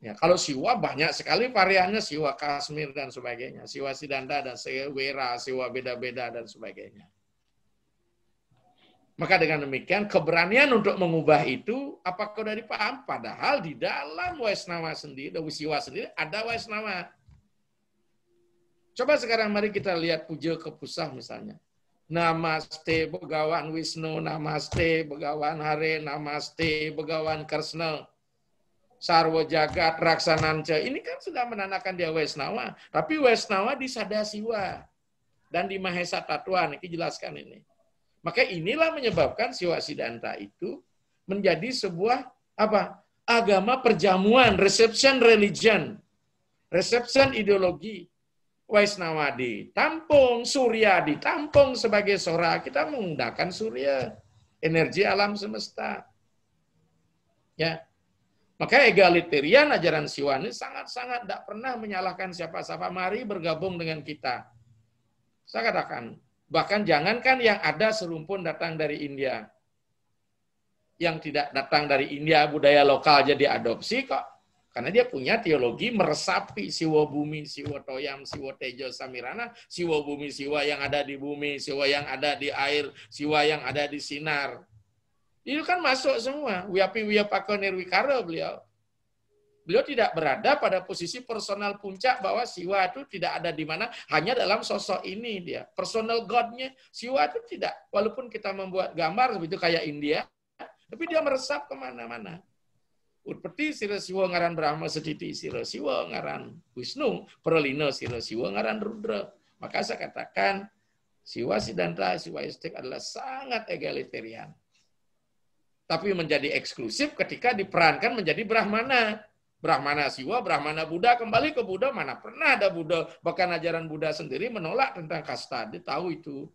Ya, kalau Siwa banyak sekali variannya, Siwa Kashmir dan sebagainya. Siwa Siddhanta dan Wera, Siwa beda-beda dan sebagainya. Maka dengan demikian, keberanian untuk mengubah itu, apakah sudah dipaham? Padahal di dalam Waisnawa sendiri, Siwa sendiri, ada Waisnawa. Coba sekarang mari kita lihat puja ke Pusah misalnya. Namaste Begawan Wisnu, Namaste Begawan Hare, Namaste Begawan Krishna, Sarwa Jagat Raksananca. Ini kan sudah menandakan dia Waisnawa. Tapi Waisnawa di Sadasiwa dan di Mahesa Tattwa. Ini jelaskan ini. Maka inilah menyebabkan Siwa Siddhanta itu menjadi sebuah agama perjamuan, reception religion, reception ideologi. Waisnawa ditampung, Surya ditampung sebagai sora. Kita menggunakan Surya, energi alam semesta. Ya, maka egalitarian ajaran Siwa ini sangat-sangat tidak pernah menyalahkan siapa-siapa. Mari bergabung dengan kita. Saya katakan, bahkan jangankan yang ada serumpun datang dari India. Yang tidak datang dari India, budaya lokal jadi adopsi kok. Karena dia punya teologi meresapi Siwa bumi, Siwa toyam, Siwa tejo samirana, Siwa bumi, Siwa yang ada di bumi, Siwa yang ada di air, Siwa yang ada di sinar. Itu kan masuk semua. Wiyapi wiyapaka nirwikara beliau. Beliau tidak berada pada posisi personal puncak bahwa Siwa itu tidak ada di mana, hanya dalam sosok ini dia. Personal God-nya Siwa itu tidak. Walaupun kita membuat gambar seperti kayak India, tapi dia meresap kemana-mana. Utpeti sira siwa ngaran Brahma sediti sira siwa ngaran Wisnu, Pralina sira siwa ngaran Rudra. Maka saya katakan Siwa Siddhanta, Siwa Istik adalah sangat egalitarian. Tapi menjadi eksklusif ketika diperankan menjadi Brahmana. Brahmana Siwa, Brahmana Buddha, kembali ke Buddha, mana pernah ada Buddha. Bahkan ajaran Buddha sendiri menolak tentang kasta, dia tahu itu.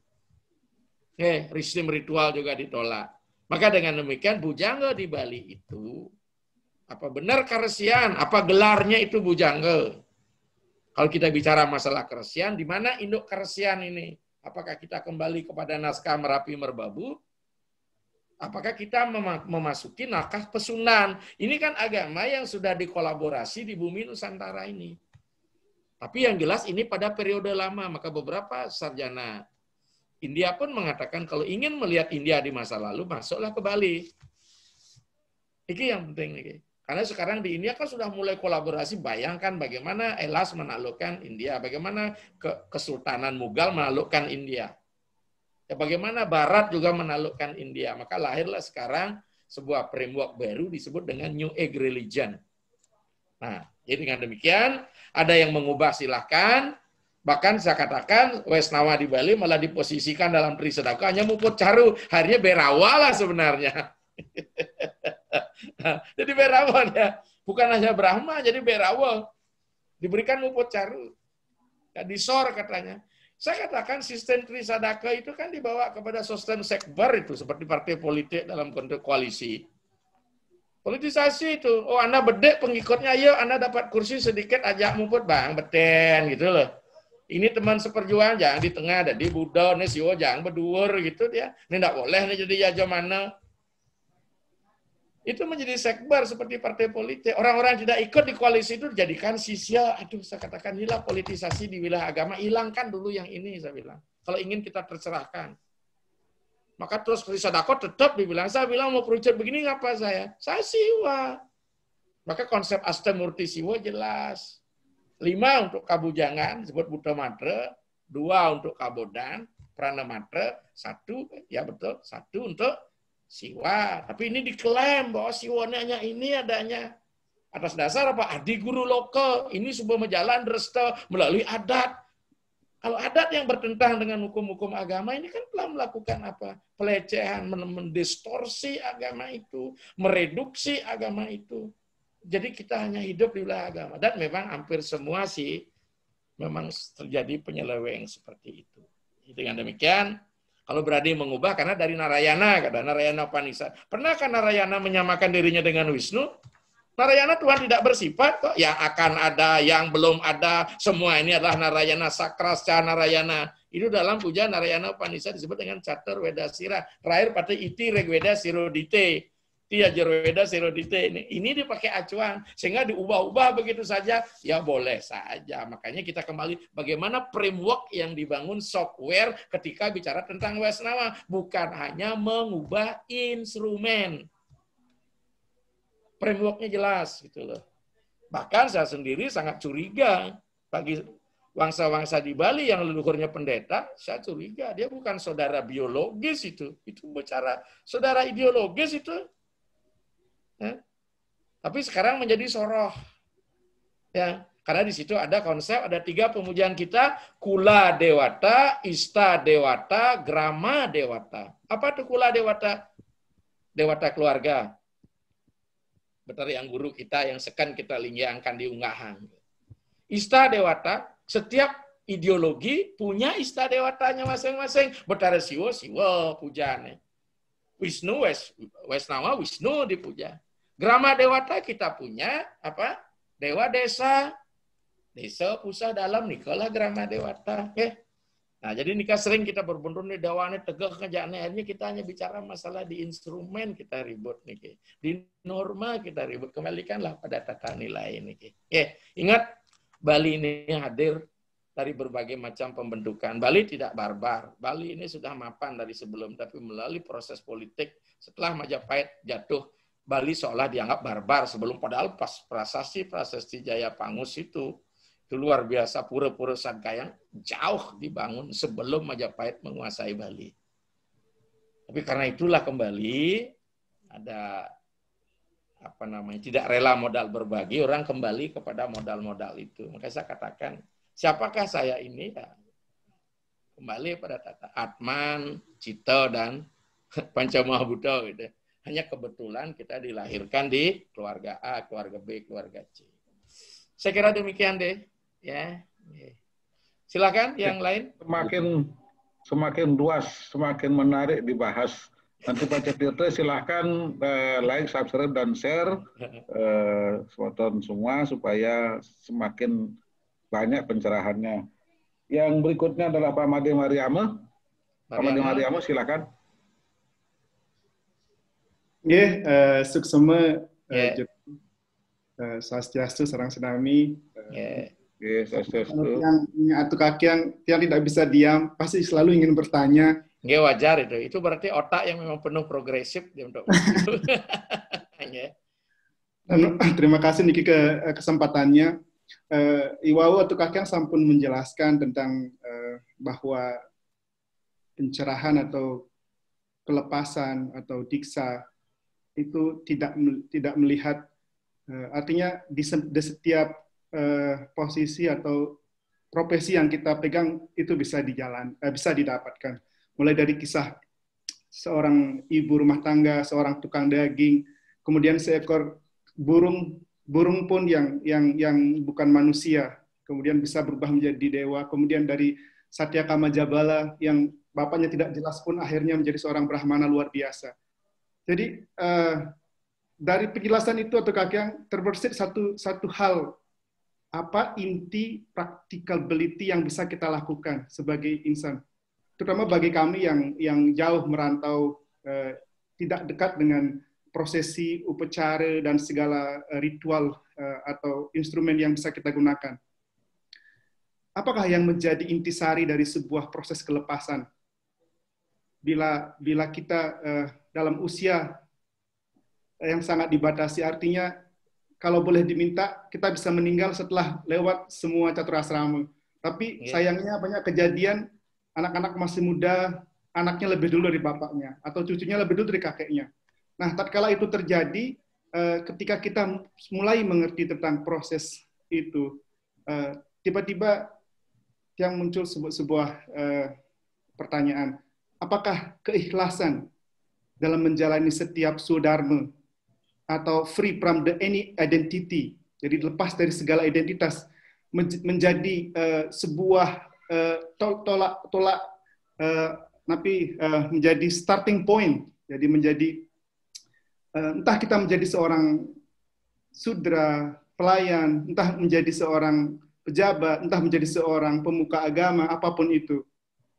Sistem ritual juga ditolak. Maka dengan demikian Bujangga di Bali itu, apa benar Karesian, apa gelarnya itu Bujangga. Kalau kita bicara masalah Karesian, di mana induk Karesian ini? Apakah kita kembali kepada naskah Merapi Merbabu? Apakah kita memasuki naskah Pesunan? Ini kan agama yang sudah dikolaborasi di bumi Nusantara ini. Tapi yang jelas ini pada periode lama, maka beberapa sarjana India pun mengatakan kalau ingin melihat India di masa lalu, masuklah ke Bali. Ini yang penting nih. Karena sekarang di India kan sudah mulai kolaborasi, bayangkan bagaimana Elas menaklukkan India, bagaimana Kesultanan Mughal menaklukkan India. Ya, bagaimana Barat juga menaklukkan India. Maka lahirlah sekarang sebuah framework baru disebut dengan New Age Religion. Nah, jadi dengan demikian, ada yang mengubah silahkan, bahkan saya katakan Wesnawa di Bali malah diposisikan dalam Trisadaka hanya Muput Caru, harinya Berawa lah sebenarnya. Jadi Berawa ya, bukan hanya Brahma, jadi Berawa. Diberikan Muput Caru. Ya, disor katanya. Saya katakan sistem Trisadaka itu kan dibawa kepada sistem sekber itu, seperti partai politik dalam konteks koalisi. Politisasi itu, oh Anda bedek pengikutnya, ayo Anda dapat kursi sedikit, ajak Muput bang, beten gitu loh. Ini teman seperjuangan, jangan di tengah, ada di Buddha, nih siwo, jangan berduur gitu dia. Ini enggak boleh nih jadi jaja mana. Itu menjadi sekber seperti partai politik. Orang-orang yang tidak ikut di koalisi itu dijadikan sisya. Aduh, saya katakan inilah politisasi di wilayah agama. Hilangkan dulu yang ini, saya bilang. Kalau ingin kita tercerahkan. Maka terus Trisadako tetap dibilang, saya bilang mau perucut begini ngapa saya? Saya siwa. Maka konsep Astamurti Siwa jelas. 5 untuk Kabujangan, disebut Buddha Matra. 2 untuk Kabodan, Prana Matra. 1, ya betul, 1 untuk Siwa, tapi ini diklaim bahwa Siwanya hanya ini adanya. Atas dasar apa? Adi Guru Loka. Ini sebuah menjalan dresta melalui adat. Kalau adat yang bertentangan dengan hukum-hukum agama, ini kan telah melakukan apa? Pelecehan, mendistorsi agama itu, mereduksi agama itu. Jadi kita hanya hidup di wilayah agama. Dan memang hampir semua sih, memang terjadi penyeleweng seperti itu. Dengan demikian, kalau berani mengubah, karena dari Narayana, kata Narayana Upanishad. Pernahkah Narayana menyamakan dirinya dengan Wisnu? Narayana Tuhan tidak bersifat kok. Yang akan ada, yang belum ada, semua ini adalah Narayana, Sakrasca Narayana. Itu dalam puja Narayana Upanishad disebut dengan Catur Vedasira. Terakhir pada Iti Rigveda Sirodite. Tia Jarweda Sirodite ini dipakai acuan sehingga diubah-ubah begitu saja, ya boleh saja. Makanya kita kembali bagaimana framework yang dibangun software ketika bicara tentang Wesnawa, bukan hanya mengubah instrumen. Frameworknya jelas gitu loh. Bahkan saya sendiri sangat curiga bagi wangsa-wangsa di Bali yang leluhurnya pendeta, saya curiga dia bukan saudara biologis itu bicara saudara ideologis itu. Ya. Tapi sekarang menjadi soroh, ya, karena di situ ada konsep, ada 3 pemujaan kita: Kula Dewata, Ista Dewata, Grama Dewata. Apa itu Kula Dewata? Dewata keluarga. Betari yang guru kita yang sekan kita linggangkan di unggahan. Ista Dewata, setiap ideologi punya Ista Dewatanya masing-masing. Betari Siwa pujane. Wisnu, Wesnawa, Wisnu dipuja. Grama Dewata kita punya apa? Dewa desa. Desa pusat dalam nikalah Grama Dewata. Nah, jadi nikah sering kita berbundur nih dawane tegak kerjaannya, akhirnya kita hanya bicara masalah di instrumen kita ribut nih. Di norma kita ribut. Kembalikanlah pada tata nilai ini. Ingat Bali ini hadir dari berbagai macam pembentukan. Bali tidak barbar. Bali ini sudah mapan dari sebelum, tapi melalui proses politik setelah Majapahit jatuh, Bali seolah dianggap barbar sebelum, padahal pas prasasti Jaya Pangus itu luar biasa, pura-pura Sangkayang jauh dibangun sebelum Majapahit menguasai Bali. Tapi karena itulah kembali ada tidak rela modal berbagi, orang kembali kepada modal-modal itu. Maka saya katakan, siapakah saya ini? Ya, kembali pada tata Atman, Cita, dan Pancamahabhuta gitu. Hanya kebetulan kita dilahirkan di keluarga A, keluarga B, keluarga C. Saya kira demikian deh, ya. Silakan yang lain. Semakin luas, semakin menarik dibahas. Nanti Pak Tirta silahkan like, subscribe, dan share semua supaya semakin banyak pencerahannya. Yang berikutnya adalah Pak Made Mariama. Pak Made Mariama, silakan. Suksema Swastiastu sareng sinami. Yang atu kakian yang tidak bisa diam, pasti selalu ingin bertanya. Nggak wajar itu. Itu berarti otak yang memang penuh progresif dia untuk itu. Terima kasih Niki kesempatannya. Iwau atau kakek sampun menjelaskan tentang bahwa pencerahan atau kelepasan atau diksa itu tidak melihat artinya di setiap posisi atau profesi yang kita pegang itu bisa didapatkan. Mulai dari kisah seorang ibu rumah tangga, seorang tukang daging, kemudian seekor burung pun yang bukan manusia, kemudian bisa berubah menjadi dewa, kemudian dari Satya Kamajabala yang bapaknya tidak jelas pun akhirnya menjadi seorang Brahmana luar biasa. Jadi dari penjelasan itu atau kakek terbersit satu hal, apa inti practicability yang bisa kita lakukan sebagai insan. Terutama bagi kami yang jauh merantau, tidak dekat dengan prosesi, upacara, dan segala ritual atau instrumen yang bisa kita gunakan. Apakah yang menjadi intisari dari sebuah proses kelepasan? Bila kita dalam usia yang sangat dibatasi, artinya kalau boleh diminta, kita bisa meninggal setelah lewat semua caturasrama. Tapi sayangnya banyak kejadian anak-anak masih muda, anaknya lebih dulu dari bapaknya, atau cucunya lebih dulu dari kakeknya. Nah, tatkala itu terjadi, ketika kita mulai mengerti tentang proses itu, tiba-tiba yang muncul sebuah pertanyaan, apakah keikhlasan dalam menjalani setiap swadharma atau free from any identity, jadi lepas dari segala identitas, menjadi sebuah menjadi starting point, jadi menjadi entah kita menjadi seorang sudra, pelayan, entah menjadi seorang pejabat, entah menjadi seorang pemuka agama, apapun itu.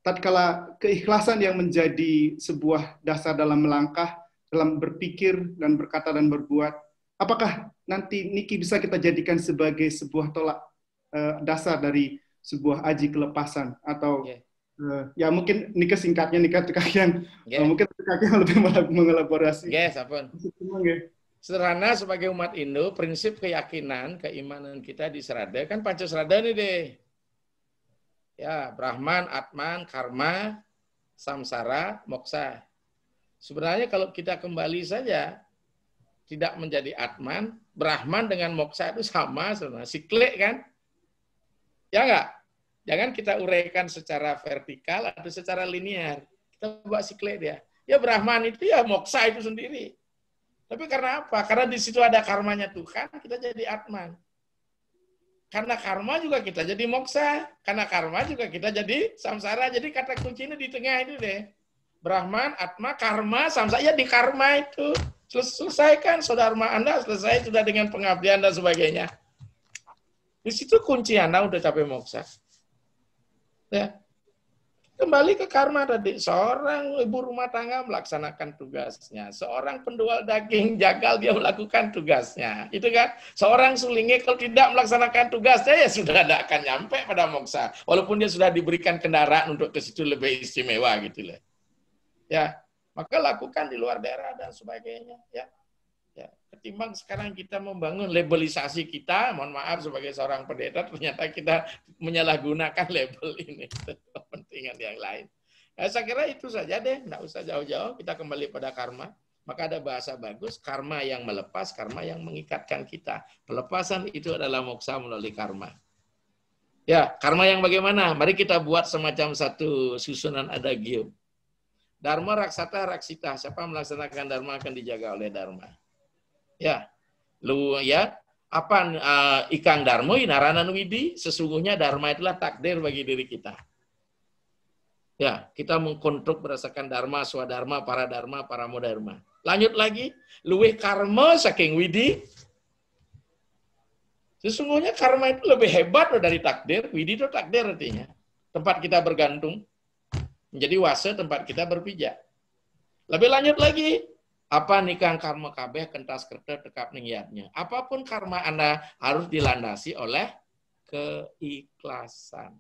Tatkala keikhlasan yang menjadi sebuah dasar dalam melangkah, dalam berpikir dan berkata dan berbuat, apakah nanti Niki bisa kita jadikan sebagai sebuah tolak dasar dari sebuah aji kelepasan atau ya mungkin Niki singkatnya mungkin kakek lebih mengelaborasi. Sederhana sebagai umat Indo, prinsip keyakinan, keimanan kita di Serada kan Pancasrada nih deh. Ya, Brahman, Atman, Karma, Samsara, Moksa. Sebenarnya kalau kita kembali saja, tidak menjadi Atman, Brahman dengan Moksa itu sama sebenarnya, siklik kan? Ya enggak? Jangan kita uraikan secara vertikal atau secara linear. Kita buat siklik dia. Ya Brahman itu ya Moksa itu sendiri. Tapi karena apa? Karena di situ ada karmanya Tuhan, kita jadi Atman. Karena karma juga kita jadi Moksa. Karena karma juga kita jadi Samsara. Jadi kata kuncinya di tengah itu deh. Brahman, Atma, Karma, Samsara. Ya di karma itu. Selesaikan saudara Anda, selesai sudah dengan pengabdian dan sebagainya. Di situ kunci Anda udah capai Moksa. Ya. Kembali ke karma tadi, seorang ibu rumah tangga melaksanakan tugasnya, seorang penjual daging jagal dia melakukan tugasnya, itu kan. Seorang sulingnya kalau tidak melaksanakan tugasnya ya sudah tidak akan nyampe pada moksa, walaupun dia sudah diberikan kendaraan untuk ke situ lebih istimewa gitu loh. Ya, maka lakukan di luar daerah dan sebagainya. Ya. Ya, ketimbang sekarang kita membangun labelisasi kita, mohon maaf sebagai seorang pendeta, ternyata kita menyalahgunakan label ini untuk kepentingan yang lain. Nah, saya kira itu saja deh, nggak usah jauh-jauh, kita kembali pada karma. Maka ada bahasa bagus, karma yang melepas, karma yang mengikatkan kita. Pelepasan itu adalah moksa melalui karma. Ya, karma yang bagaimana? Mari kita buat semacam satu susunan adagium. Dharma raksata raksita. Siapa melaksanakan dharma akan dijaga oleh dharma. Ya, lu ya. Apa ikang dharma inaranan widi? Sesungguhnya dharma itulah takdir bagi diri kita. Ya, kita mengkonstruk berdasarkan dharma, swadharma, paramodharma. Lanjut lagi, luwih karma saking widi. Sesungguhnya karma itu lebih hebat dari takdir. Widi itu takdir artinya. Tempat kita bergantung. Menjadi wase tempat kita berpijak. Lebih lanjut lagi. Apa nikang karma kabeh kentas kerta tekap ningyatnya. Apapun karma Anda harus dilandasi oleh keikhlasan.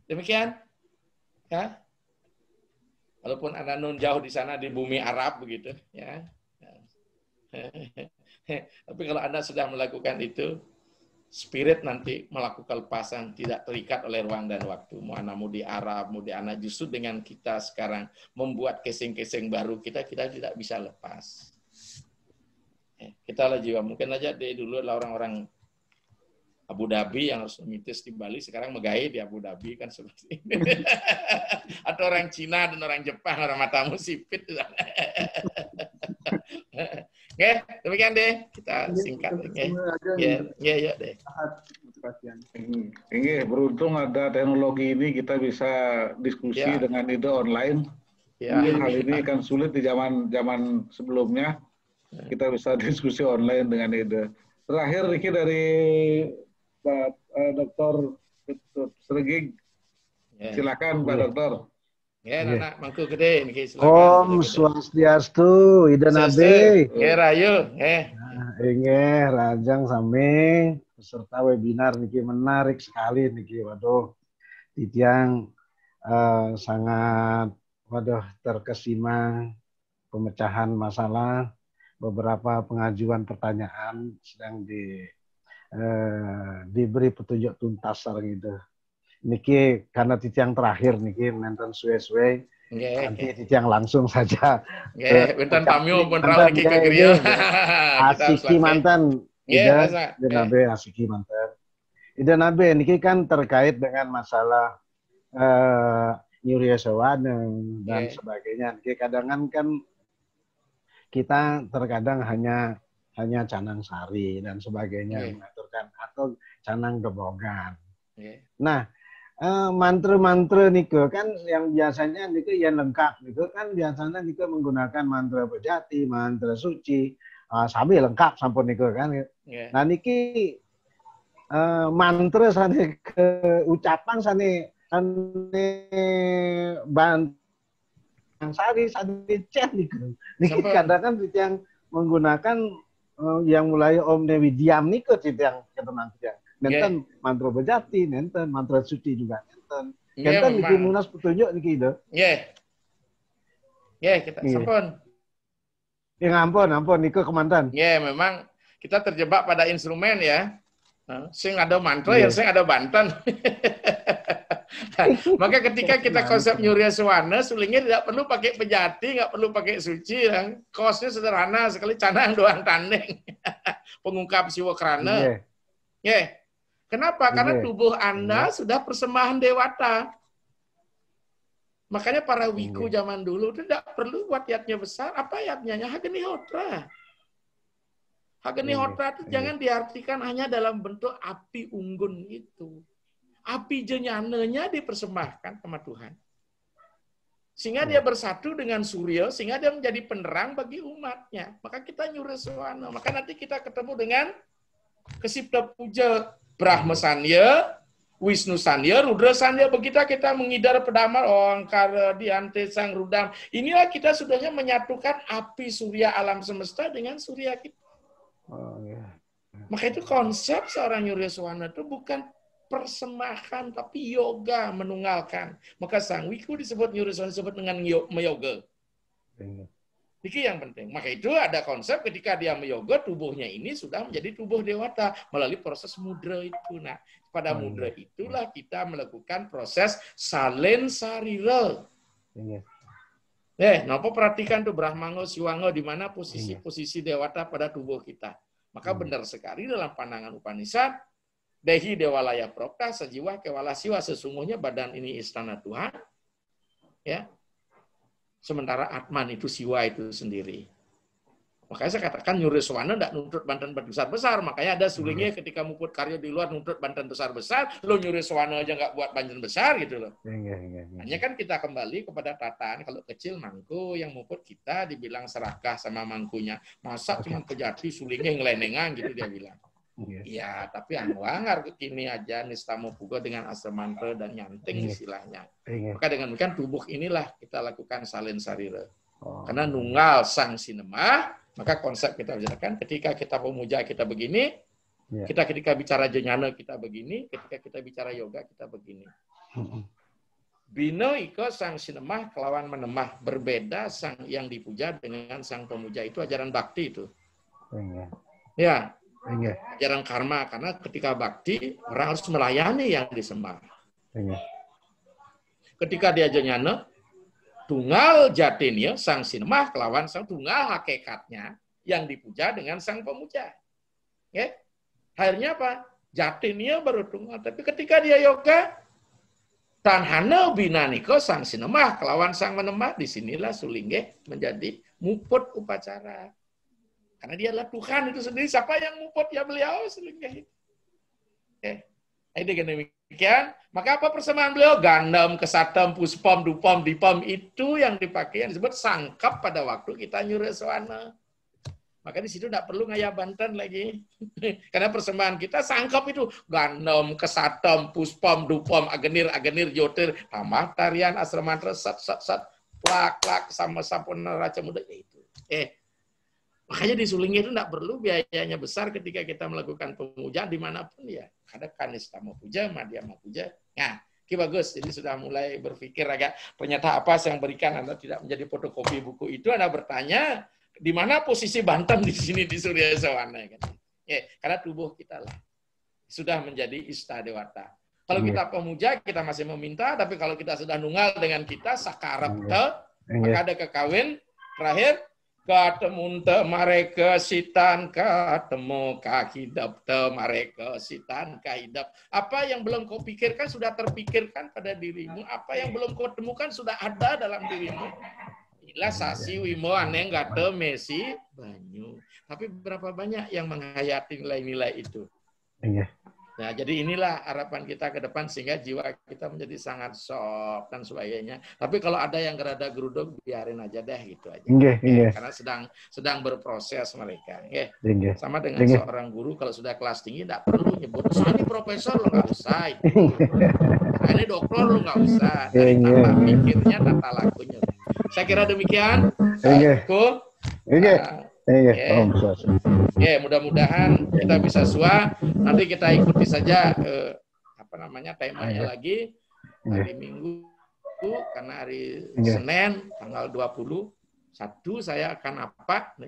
Demikian. Ya. Walaupun Anda nun jauh di sana di bumi Arab begitu, ya. Tapi kalau Anda sudah melakukan itu, spirit nanti melakukan lepasan, tidak terikat oleh ruang dan waktu. Mau Anda mau di Arab, mau di Anda, justru dengan kita sekarang membuat casing-casing baru, kita tidak bisa lepas. Kita lah juga, mungkin aja dari dulu adalah orang-orang Abu Dhabi yang harus memitis di Bali, sekarang megahai di Abu Dhabi kan seperti ini. Atau orang Cina dan orang Jepang, orang matamu sipit. Oke, demikian deh. Kita singkat. Ya deh. Ini beruntung ada teknologi ini, kita bisa diskusi dengan ide online. Mungkin hal ini kan sulit di zaman sebelumnya. Kita bisa diskusi online dengan ide. Terakhir, Riki dari Dr. Sregig. Silakan Pak Dokter. Ya, anak mangku gede niki silakan. Om Swastiastu, Ida Nabi. Rayu, Inggih Rajang sami peserta webinar niki menarik sekali niki. Waduh, titiang sangat terkesima pemecahan masalah, beberapa pengajuan pertanyaan sedang diberi petunjuk tuntas gitu. Niki karena titiang terakhir niki nonton suwe-suwe nanti titiang langsung saja. Bentan pamio pun raw niki ke griya. Asiki mantan. Ida Nabe asiki mantan. Ida Nabe niki kan terkait dengan masalah nyuria sawana dan sebagainya. Niki kadang kan kita terkadang hanya canang sari dan sebagainya mengaturkan atau canang gebogan. Nah, mantra-mantra niku kan yang biasanya niku yang lengkap niku kan biasanya niku menggunakan mantra bejati, mantra suci, sami lengkap sampun niku kan. Nah niki mantra sane ke ucapan sane bantang sari sane cen niku. Niki kadang kan yang menggunakan yang mulai Om Dewi Diam niku yang ketenang tiang. Nenten mantra bejati, nenten mantra suci juga nenten. Nenten niki munas petunjuk niki itu. Kita sampun. Ngampun niku kemantan. Memang kita terjebak pada instrumen ya. Sing ada mantra yang sing ada bantan. Maka ketika kita konsep nyuria sawana, sulingnya tidak perlu pakai bejati, nggak perlu pakai suci. Kosnya sederhana sekali, canang doang tanding. Pengungkap siwa krana. Kenapa? Karena tubuh Anda sudah persembahan dewata. Makanya para wiku zaman dulu tidak perlu buat yatnya besar. Apa yatnya? Hagenihotra. Hagenihotra itu jangan diartikan hanya dalam bentuk api unggun itu. Api jenyananya dipersembahkan sama Tuhan. Sehingga dia bersatu dengan surya, sehingga dia menjadi penerang bagi umatnya. Maka kita nyuruh sawana. Maka nanti kita ketemu dengan kesipta puja. Brahma Sanya, Wisnu Sanya, Rudra Sanya. Begitu kita mengidar pedamar, Angkara, Diante, Sang Rudam. Inilah kita sudahnya menyatukan api surya alam semesta dengan surya kita. Maka itu konsep seorang nyuria sawana itu bukan persembahan, tapi yoga menunggalkan. Maka Sang Wiku disebut nyuria sawana disebut dengan meyoga. Ini yang penting. Maka itu ada konsep ketika dia meyoga, tubuhnya ini sudah menjadi tubuh dewata melalui proses mudra itu. Nah, pada mudra itulah kita melakukan proses salen sarira. Nopo perhatikan tuh Brahmango, Siwango, di mana posisi dewata pada tubuh kita. Maka benar sekali dalam pandangan Upanishad, Dehi Dewalaya Prokta, sejiwa kewala siwa, sesungguhnya badan ini istana Tuhan. Ya. Sementara Atman itu siwa itu sendiri. Makanya saya katakan Nyureswana tidak nuntut banten besar-besar. Makanya ada sulingnya ketika muput karya di luar nuntut banten besar-besar, lo Nyureswana aja nggak buat banten besar gitu loh. Hanya kan kita kembali kepada tataan, kalau kecil mangku, yang muput kita dibilang serakah sama mangkunya. Masa cuma pejati sulingnya ngelenengan gitu dia bilang. Iya, tapi anwangar kini aja nistamo pugo dengan asmantra dan nyanting istilahnya. Maka dengan demikian tubuh inilah kita lakukan salin sarira. Karena nunggal sang sinema, maka konsep kita bicarakan ketika kita pemuja kita begini, kita ketika bicara jnana kita begini, ketika kita bicara yoga kita begini. Bino iko sang sinema kelawan menemah, berbeda sang yang dipuja dengan sang pemuja, itu ajaran bakti itu. Ya. Ajaran karma, karena ketika bakti orang harus melayani yang disembah. Ketika dia jnana, tunggal jatinnya sang sinema kelawan sang tunggal hakikatnya yang dipuja dengan sang pemuja. Akhirnya apa? Jatinnya baru tunggal. Tapi ketika dia yoga, tanhana binaniko sang sinema kelawan sang menemah, disinilah sulingge menjadi muput upacara. Karena dia adalah Tuhan itu sendiri. Siapa yang muput? Ya beliau sulingge. Dengan demikian, maka apa persembahan beliau? Gandam, kesatam, puspom, dupom, dipom, itu yang dipakai, yang disebut sangkap pada waktu kita Nyureswana. Maka di situ tidak perlu ngaya banten lagi. Karena persembahan kita sangkap itu. Gandam, kesatam, puspom, dupom, agenir, jotir, tambah tarian, asramantra, sat, plak, sama sampurna raca muda, itu. Makanya di sulingnya itu tidak perlu biayanya besar ketika kita melakukan pemujaan dimanapun ya. Ada kanistama puja, madhyama puja. Nah, bagus. Jadi sudah mulai berpikir agak ternyata apa yang berikan Anda tidak menjadi fotokopi buku itu. Anda bertanya di mana posisi banten di sini di Surya Sawana. Kan? Karena tubuh kita lah sudah menjadi ista dewata. Kalau kita pemuja kita masih meminta, tapi kalau kita sudah nunggal dengan kita sakarapta, maka ada kekawin terakhir. Ketemu te mereka sitan, ketemu kahidap te mereka sitan kahidap. Apa yang belum kau pikirkan sudah terpikirkan pada dirimu. Apa yang belum kau temukan sudah ada dalam dirimu. Inilah sasi wimo aneh nggak te mesi banyu. Tapi berapa banyak yang menghayati nilai-nilai itu. Nah, jadi inilah harapan kita ke depan sehingga jiwa kita menjadi sangat soft dan sebagainya. Tapi kalau ada yang gerada geruduk biarin aja deh gitu aja. Karena sedang berproses mereka. Sama dengan seorang guru kalau sudah kelas tinggi tidak perlu nyebut ini profesor lo nggak usah. Ini dokter lo nggak usah. Dari tata pikirnya, tata lakunya. Saya kira demikian. Mudah-mudahan kita bisa nanti kita ikuti saja temanya lagi hari Minggu karena hari Senin tanggal 21 saya akan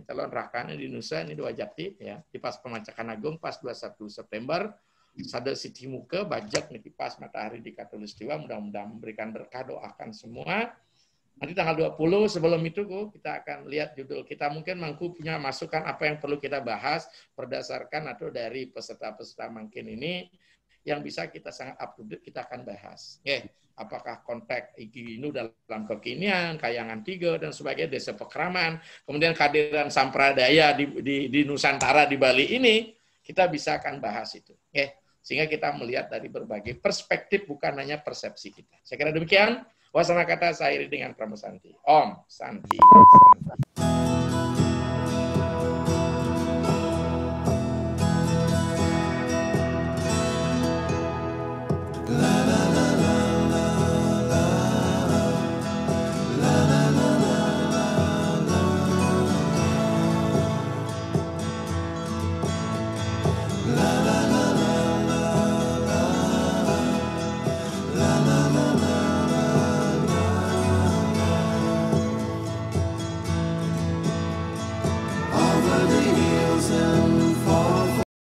calon rakanya di Nusa ini dua Jati ya di pas Pemacakan Agung pas 21 September Sada Siti Muka bajak nih pas matahari di Katulistiwa, mudah-mudahan memberikan berkah, doakan semua. Nanti tanggal 20 sebelum itu kita akan lihat judul kita, mungkin Mangku punya masukan apa yang perlu kita bahas berdasarkan atau dari peserta-peserta mungkin ini yang bisa kita sangat up to date kita akan bahas. Apakah konteks ini dalam kekinian, Kayangan 3 dan sebagainya, desa Pekraman, kemudian kehadiran Sampradaya di Nusantara di Bali ini kita bisa akan bahas itu. Sehingga kita melihat dari berbagai perspektif bukan hanya persepsi kita. Saya kira demikian. Wasana kata saya dengan Pramu Santi. Om Santi.